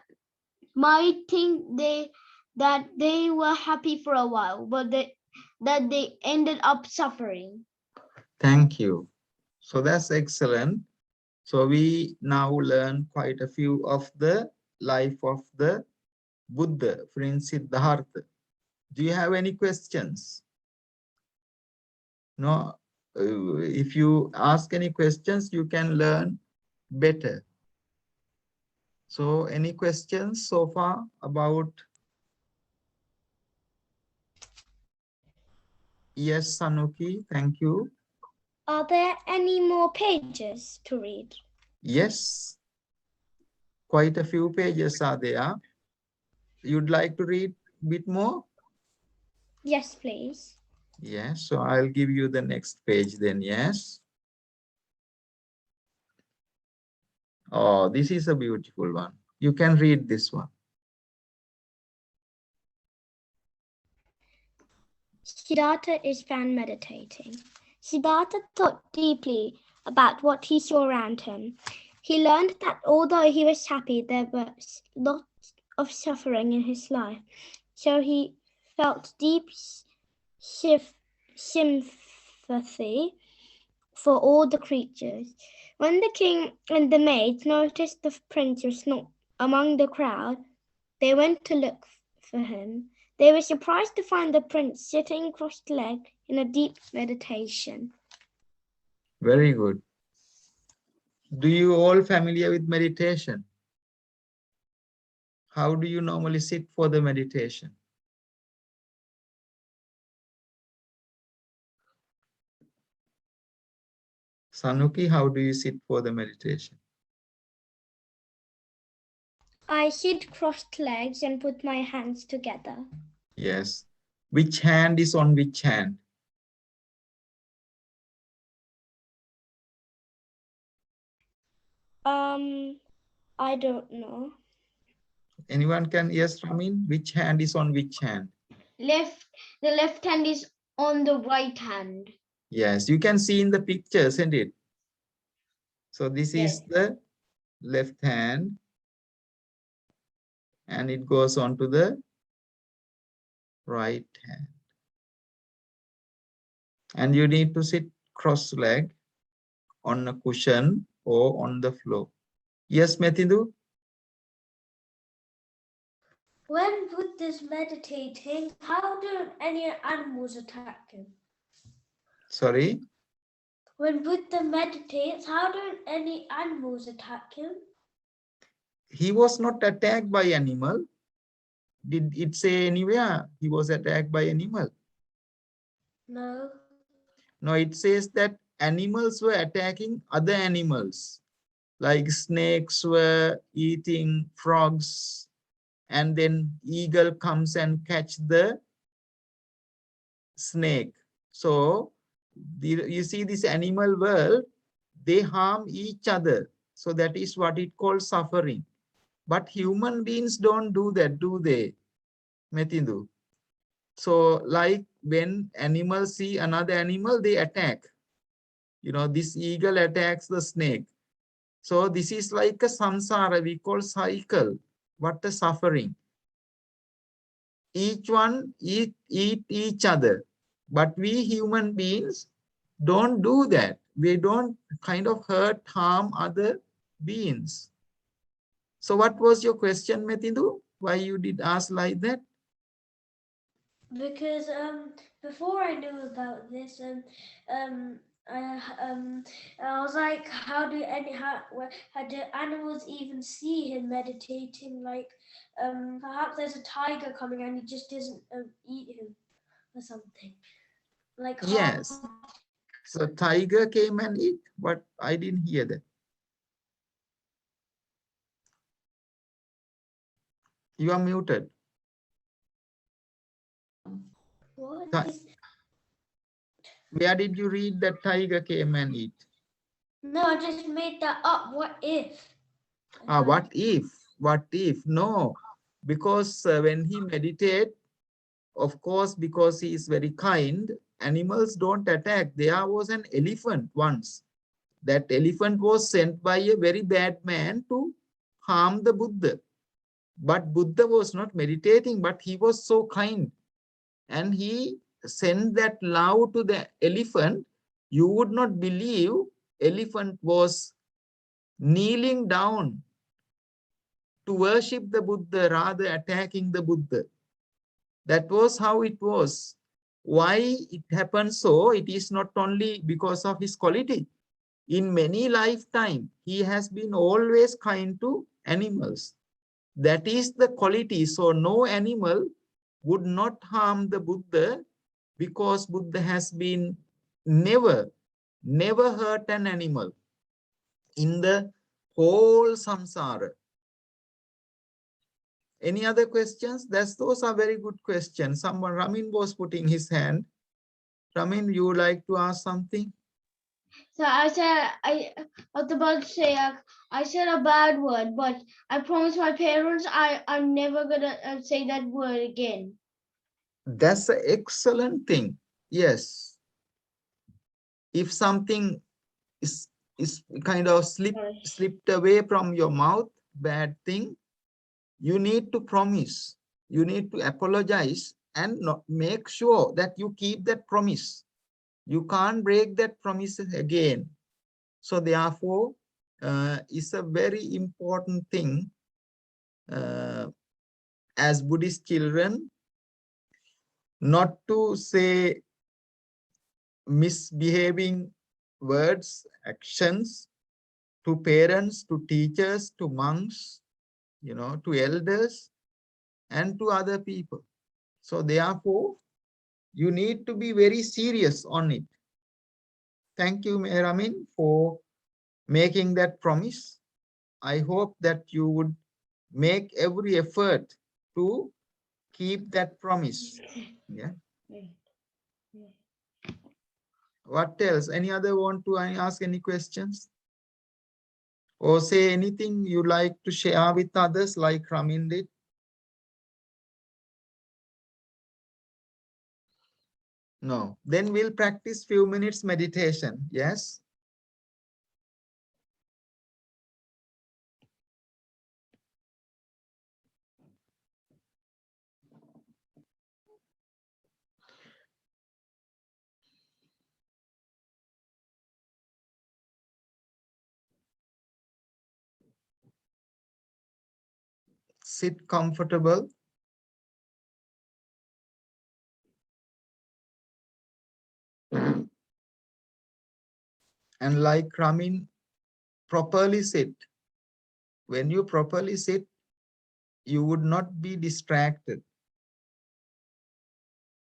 think that they were happy for a while, but that they ended up suffering. Thank you. So that's excellent. So we now learn quite a few of the life of the Buddha, Prince Siddhartha. Do you have any questions? No. If you ask any questions, you can learn better. So any questions so far about? Yes, Sanuki, thank you. Are there any more pages to read? Yes, quite a few pages are there. You'd like to read a bit more? Yes, please. Yes, so I'll give you the next page then, yes. Oh, this is a beautiful one. You can read this one. Siddhartha is found meditating. Siddhartha thought deeply about what he saw around him. He learned that although he was happy, there was lots of suffering in his life. So he felt deep sympathy for all the creatures. When the king and the maids noticed the prince was not among the crowd, they went to look for him. They were surprised to find the prince sitting cross-legged in a deep meditation. Very good. Do you all familiar with meditation? How do you normally sit for the meditation? Sanuki, how do you sit for the meditation? I sit crossed legs and put my hands together. Yes. Which hand is on which hand? I don't know. Anyone can? Yes, Ramin. Which hand is on which hand? The left hand is on the right hand. Yes, you can see in the picture, isn't it? So this is the left hand and it goes on to the right hand. And you need to sit cross-legged on a cushion or on the floor. Yes, Metindu? When Buddha is meditating, how do any animals attack him? Sorry? When Buddha meditates, how do any animals attack him? He was not attacked by animal. Did it say anywhere he was attacked by animal? No. No, it says that animals were attacking other animals. Like snakes were eating frogs, and then eagle comes and catch the snake. So you see this animal world, they harm each other. So that is what it calls suffering. But human beings don't do that, do they, Metindu? So like when animals see another animal, they attack. You know, this eagle attacks the snake. So this is like a samsara, we call cycle. What a suffering. Each one eat each other. But we human beings don't do that. We don't kind of hurt, harm other beings. So what was your question, Metindu? Why you did ask like that? Because before I knew about this, I was like, how do animals even see him meditating? Like, perhaps there's a tiger coming and he just doesn't eat him or something. Like, Yes. So tiger came and eat, but I didn't hear that. You are muted. What is... Where did you read that tiger came and eat? No, I just made that up. What if? What if? What if? No, because when he meditate, of course, because he is very kind, animals don't attack. There was an elephant once. That elephant was sent by a very bad man to harm the Buddha. But Buddha was not meditating, but he was so kind. And he sent that love to the elephant. You would not believe elephant was kneeling down to worship the Buddha, rather attacking the Buddha. That was how it was. Why it happened so? It is not only because of his quality. In many lifetimes, he has been always kind to animals. That is the quality. So no animal would not harm the Buddha because Buddha has been never never hurt an animal in the whole samsara. Any other questions? Those are very good questions. Someone, Ramin was putting his hand. Ramin, you would like to ask something? So I was about to say, I said a bad word, but I promised my parents I'm never gonna say that word again. That's an excellent thing. Yes. If something is kind of slipped away from your mouth, bad thing, you need to promise. You need to apologize and make sure that you keep that promise. You can't break that promise again. So therefore, it's a very important thing as Buddhist children not to say misbehaving words, actions to parents, to teachers, to monks, to elders, and to other people. So therefore, you need to be very serious on it. Thank you, Ramin, for making that promise. I hope that you would make every effort to keep that promise. Yeah. What else? Any other want to ask any questions? Or say anything you like to share with others like Ramin did? No. Then we'll practice few minutes meditation. Yes. Sit comfortable. And like Ramin, properly sit. When you properly sit, you would not be distracted.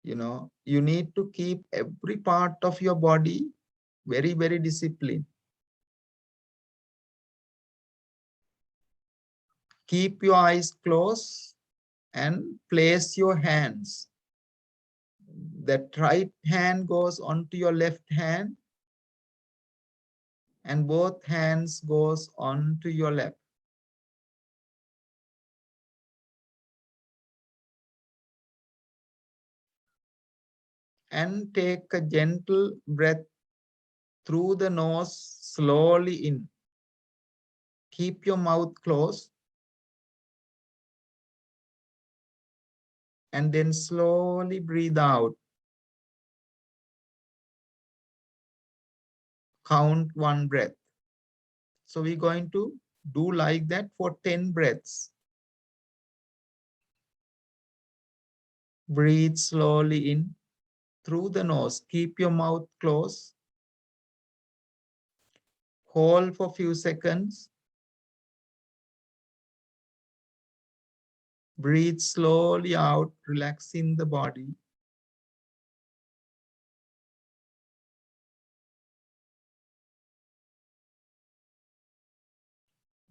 You need to keep every part of your body very, very disciplined. Keep your eyes closed and place your hands. That right hand goes onto your left hand and both hands goes onto your lap. And take a gentle breath through the nose, slowly in. Keep your mouth closed. And then slowly breathe out. Count one breath. So we're going to do like that for 10 breaths. Breathe slowly in through the nose. Keep your mouth closed. Hold for a few seconds. Breathe slowly out, relaxing the body.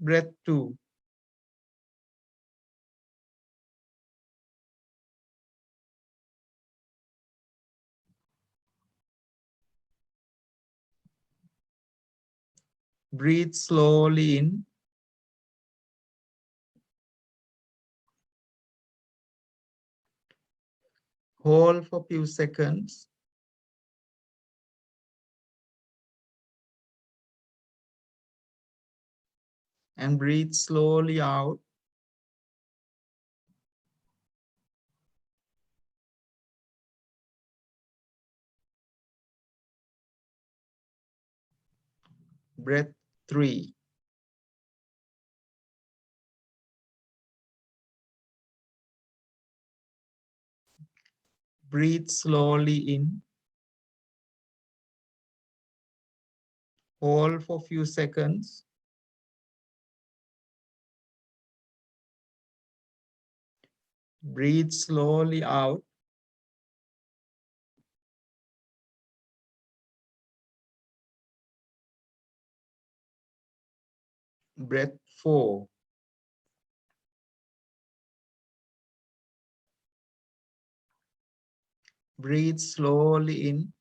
Breath 2. Breathe slowly in. Hold for a few seconds. And breathe slowly out. Breath 3. Breathe slowly in. Hold for a few seconds. Breathe slowly out. Breath 4. Breathe slowly in.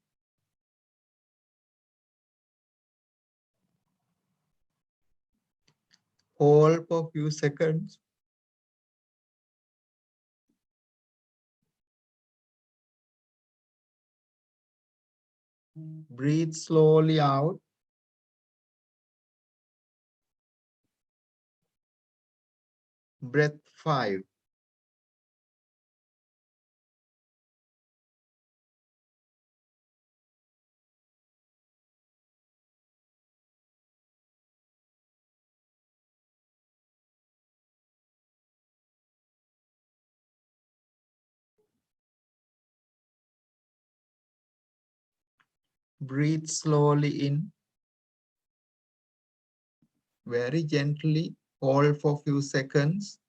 Hold for a few seconds. Breathe slowly out. Breath 5. Breathe slowly in. Very gently. Hold for a few seconds.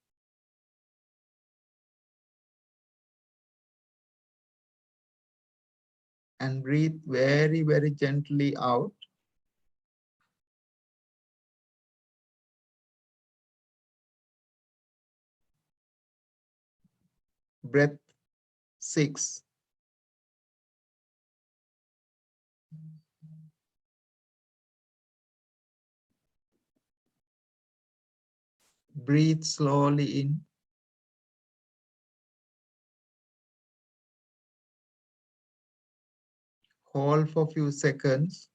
And breathe very, very gently out. Breath 6. Breathe slowly in. Hold for a few seconds.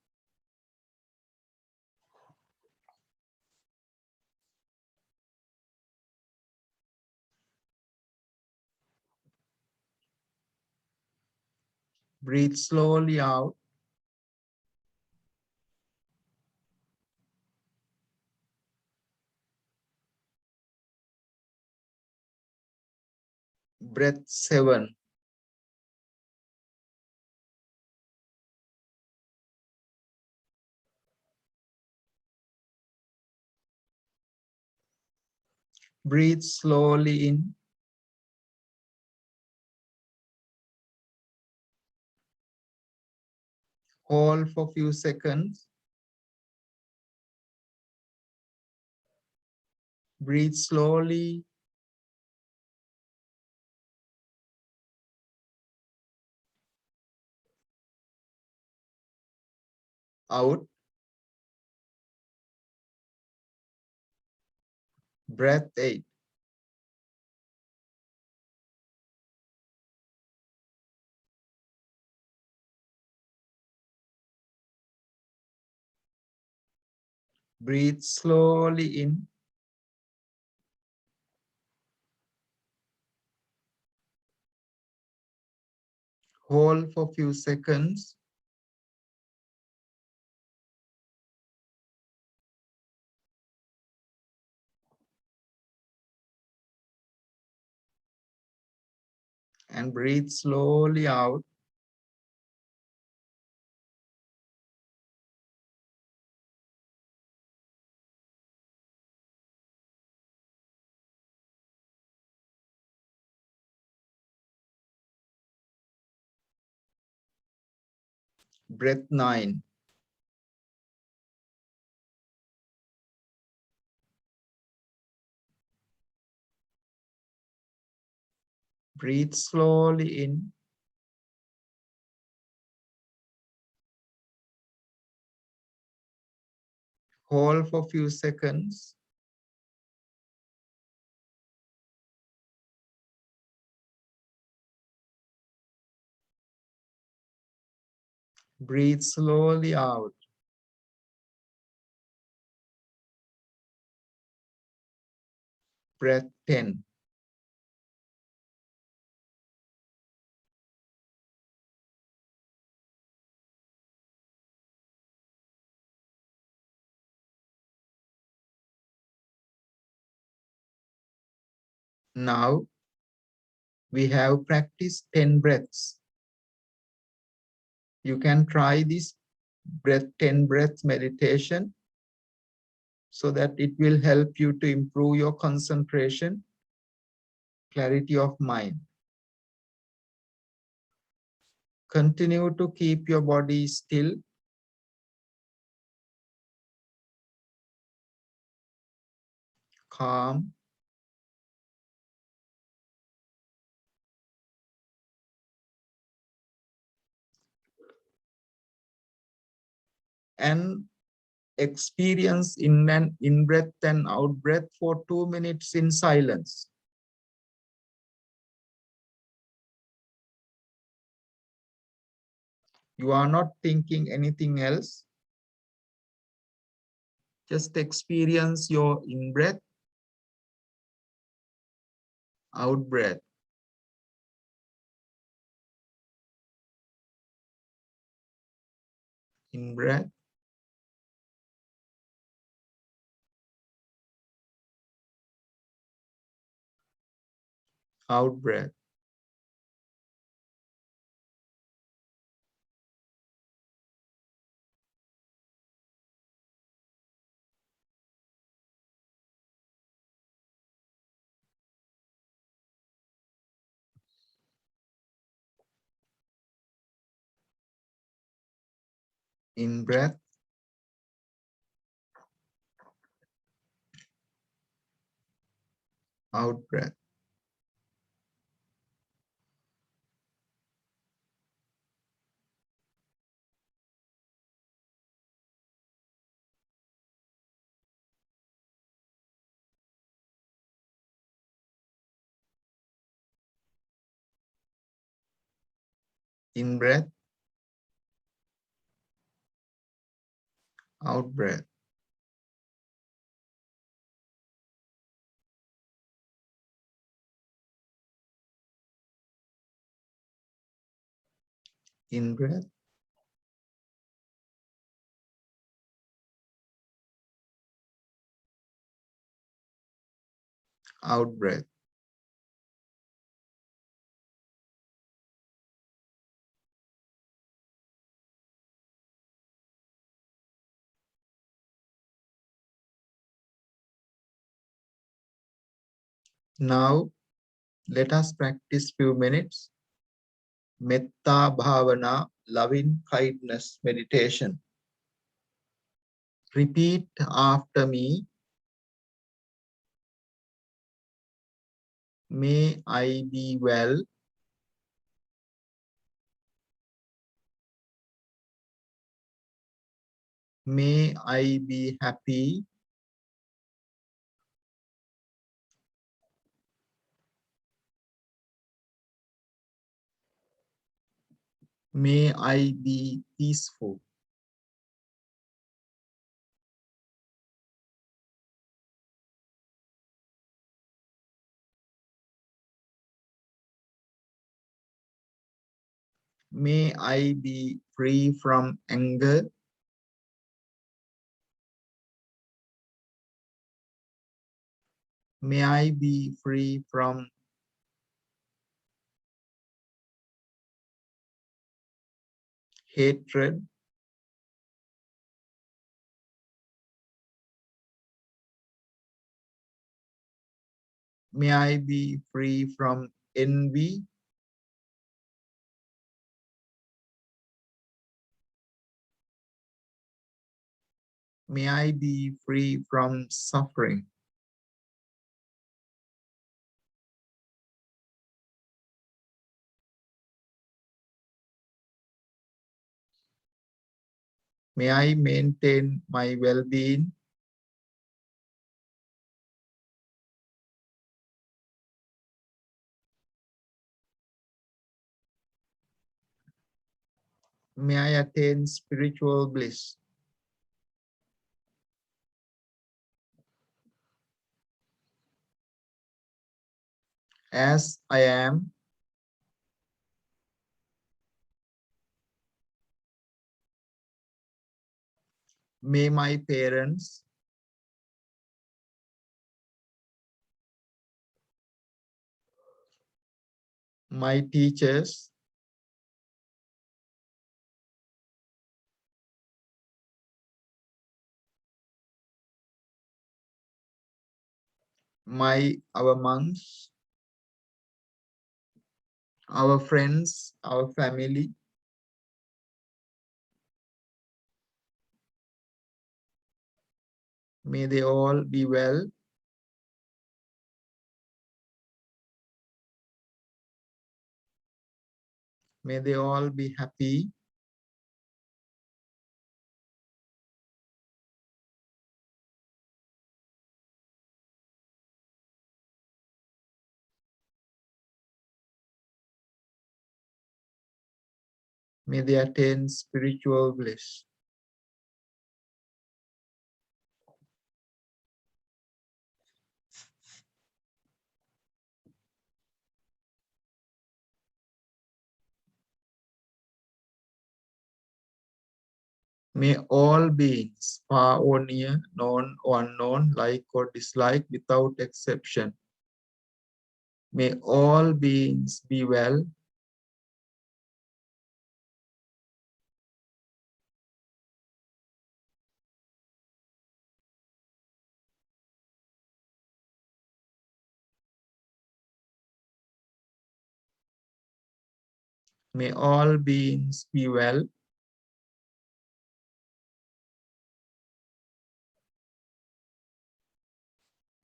Breathe slowly out. Breath 7. Breathe slowly in. Hold for a few seconds. Breathe slowly out. Breath 8. Breathe slowly in. Hold for a few seconds. And breathe slowly out. Breath 9. Breathe slowly in. Hold for a few seconds. Breathe slowly out. Breath 10. Now we have practiced 10 breaths. You can try this 10 breath meditation so that it will help you to improve your concentration, clarity of mind. Continue to keep your body still. calm, and experience in breath and out breath for 2 minutes in silence. You are not thinking anything else. Just experience your in breath, out breath. In breath, out breath. In breath, out breath. In breath, out breath. In breath, out breath. Now, let us practice few minutes. Metta Bhavana, loving kindness meditation. Repeat after me. May I be well. May I be happy. May I be peaceful. May I be free from anger. May I be free from hatred. May I be free from envy. May I be free from suffering. May I maintain my well-being. May I attain spiritual bliss. As I am, may my parents, my teachers, our monks, our friends, our family, may they all be well. May they all be happy. May they attain spiritual bliss. May all beings, far or near, known or unknown, like or dislike, without exception. May all beings be well. May all beings be well.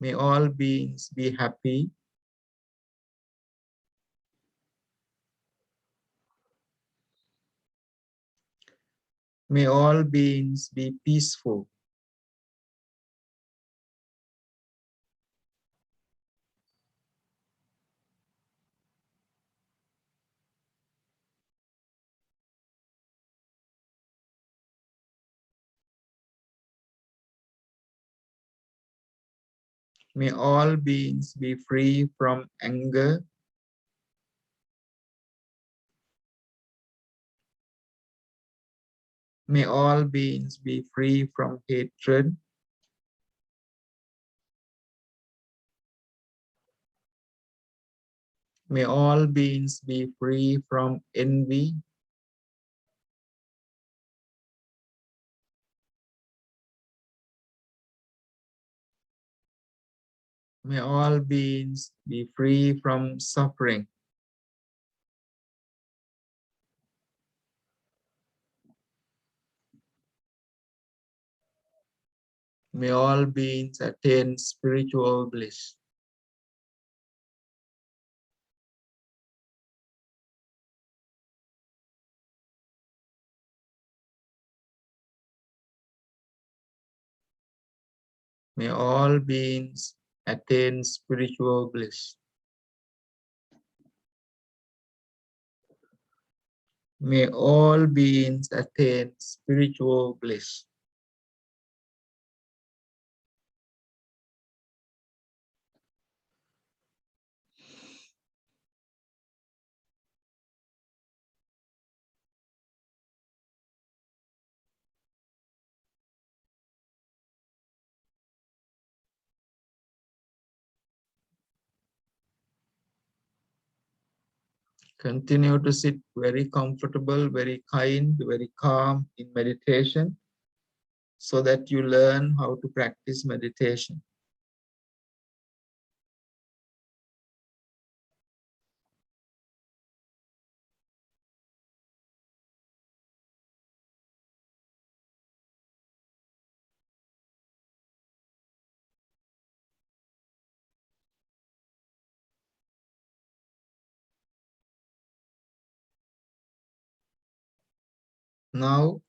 May all beings be happy. May all beings be peaceful. May all beings be free from anger. May all beings be free from hatred. May all beings be free from envy. May all beings be free from suffering. May all beings attain spiritual bliss. May all beings attain spiritual bliss. May all beings attain spiritual bliss. Continue to sit very comfortable, very kind, very calm in meditation, so that you learn how to practice meditation. Now,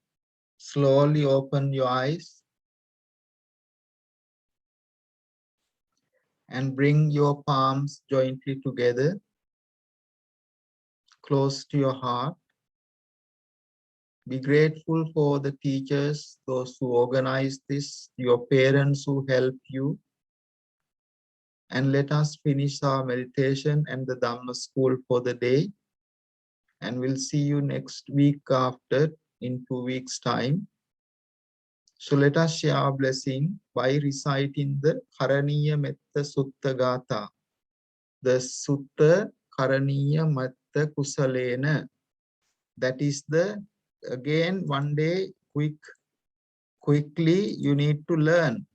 slowly open your eyes and bring your palms jointly together, close to your heart. Be grateful for the teachers, those who organized this, your parents who helped you. And let us finish our meditation and the Dhamma school for the day. And we'll see you next week after, in 2 weeks' time. So let us share our blessing by reciting the Karaniya Metta Sutta Gatha. The Sutta Karaniya Metta Kusalena. That is the, again, one day, quickly, you need to learn.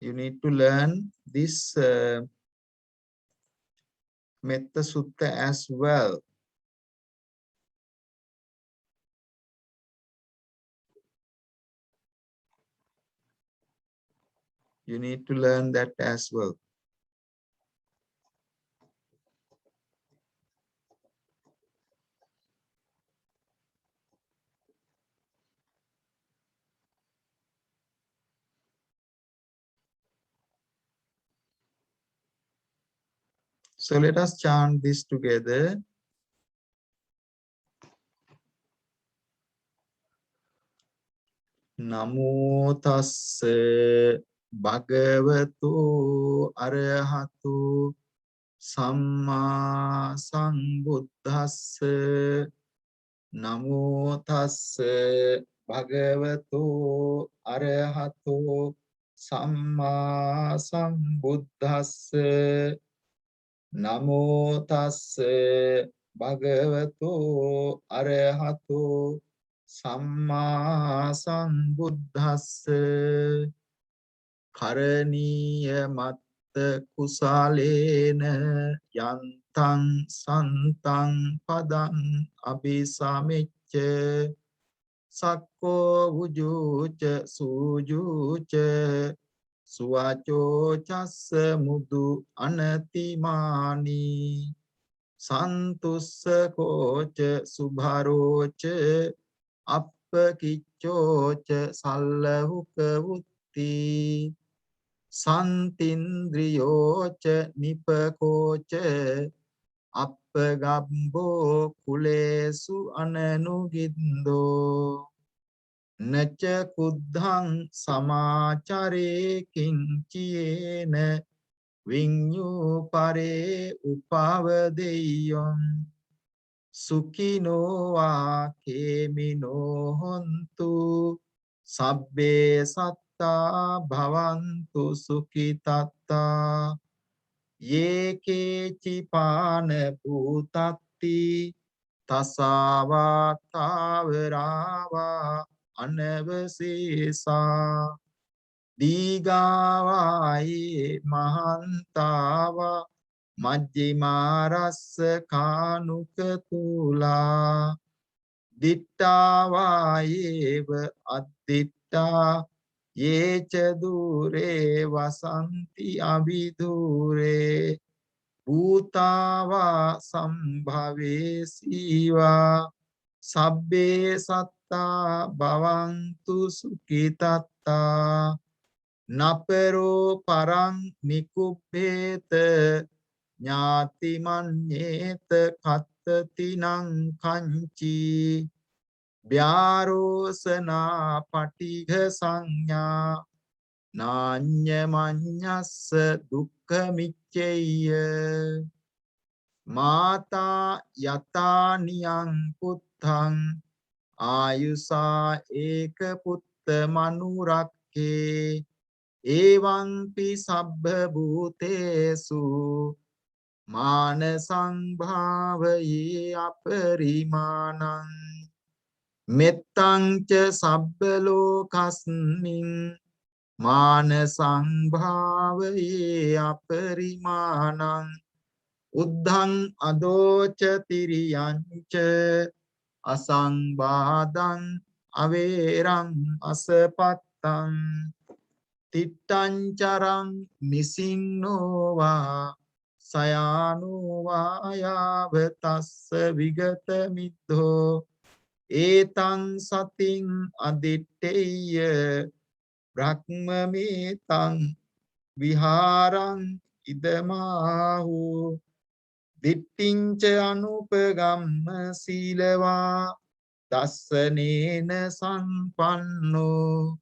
You need to learn this Metta Sutta as well. You need to learn that as well. So let us chant this together. Namo tassa bhagavato arahato samma sambuddhassa. Namo tassa bhagavato arahato samma sambuddhassa. Namo tassa bhagavato arahato samma sambuddhassa. Karaniya matta kusalena yantang santang padang abhisamicca sakko vujuca sujuca suwaco cassa mudu anatimani santussa koca subharoca appakiccoca sallahuka vutti Santindriyoca nipakoca appagabbo kulesu ananugindo naca kuddhang samacare kinciyena vinyu pare upavadeyon sukino va kemino hontu sabbe satta bhavantu sukitatta ye keci pane bhutatti tasava tavarava anavasesa digavaye mahantava majjimarassa kanukatula dittavaye additta yeca dure vasanti abhidure bhutava sambhave siva sabbe satta bhavantu sukitatta napero parang nikubbeta Nyati manyeta kattatinang kanchi Vyarosana patigha sanya Nanya manyassa dukkha micceya Mata yata niyang puttang Ayusa eka putta manurakke Evang pi sabbha bhutesu Manasang bhavaye aparimanang Mettang ca sabbhalokasmin Manasang bhavaye aparimanang Uddhang adoca tiriyanca Asang badang averang asapattang Tittancarang nisinnova Sayanu vayavtassa vigata middho etang sating aditteya brahmametang viharang idamahu dittinca anupagamma silava dassanena sampanno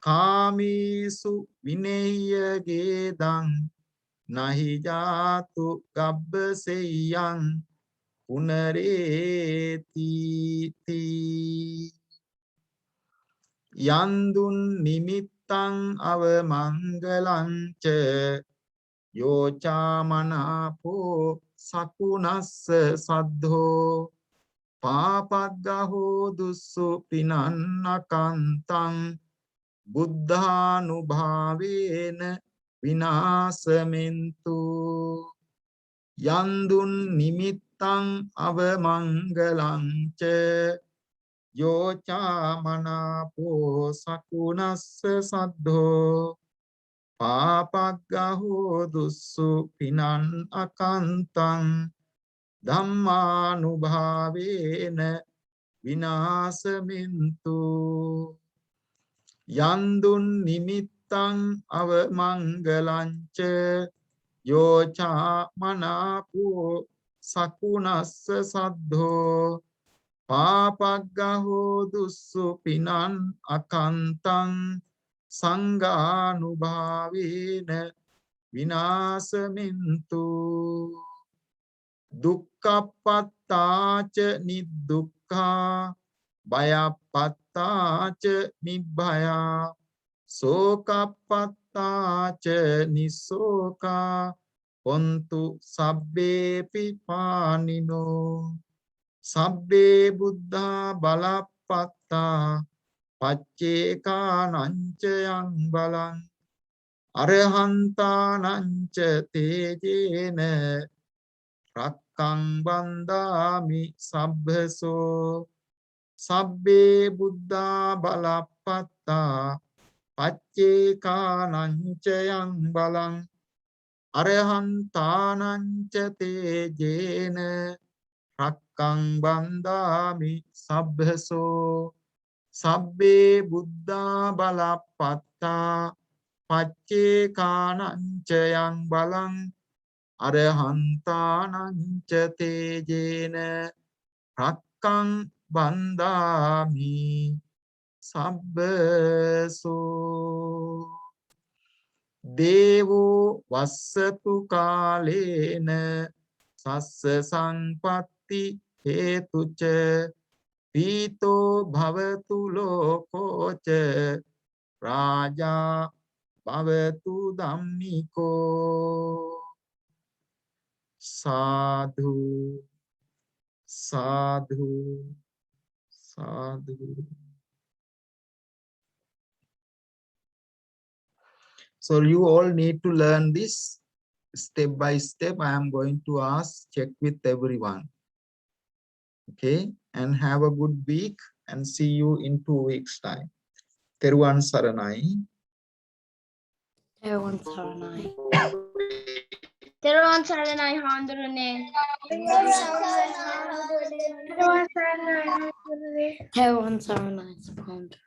කාමීසු විනේය ගේදං නහි ජාතු ගබ්බසෙය්‍යං පුනරේති යන්දුන් නිමිත්තං අවමංගලං ච යෝචාමනාපෝ සකුනස්ස සද්ධෝ පාපග්ගහෝ දුස්සු පිනන්නකන්තං බුද්ධානුභාවේන විනාසමෙන්තු යන්දුන් නිමිත්තං අවමංගලං ච යෝචාමනාපෝ සකුනස්ස සද්ධෝ පාපග්ගහෝ දුස්සු පිනන් අකන්තං ධම්මානුභාවේන විනාසමෙන්තු යන්දුන් නිමිත්තං අවමංගලං ච Yocha manapu sakunassa saddho Papaggaho dussupinan akantan sanganubhavena vinasamintu dukkhapattaca nidukkha bayapattaca nibbaya sokapattaca nisoka hontu sabbepi panino Sabbe buddha balapatta paccekanancayang balang arahantananca tejena rakkang bandami sabbhaso Sabbe buddha balapatta paccekanancayang balang arahantananca tejena Rakkang bandami sabbhaso sabbe buddha balapatta paccekanancayang balang arahantananca tejena rakkang bandami sabbhaso devo vassatu kalena sassa sampatti hetuca pito bhavatu lokoca raja bhavatu dhammiko sadhu sadhu sadhu. So you all need to learn this step by step. I am going to ask, check with everyone. Okay, and have a good week and see you in 2 weeks time. Teruvan Saranai. Teruvan Saranai. Teruvan Saranai Handurune. Teruvan Saranai. Teruvan Saranai Saranai.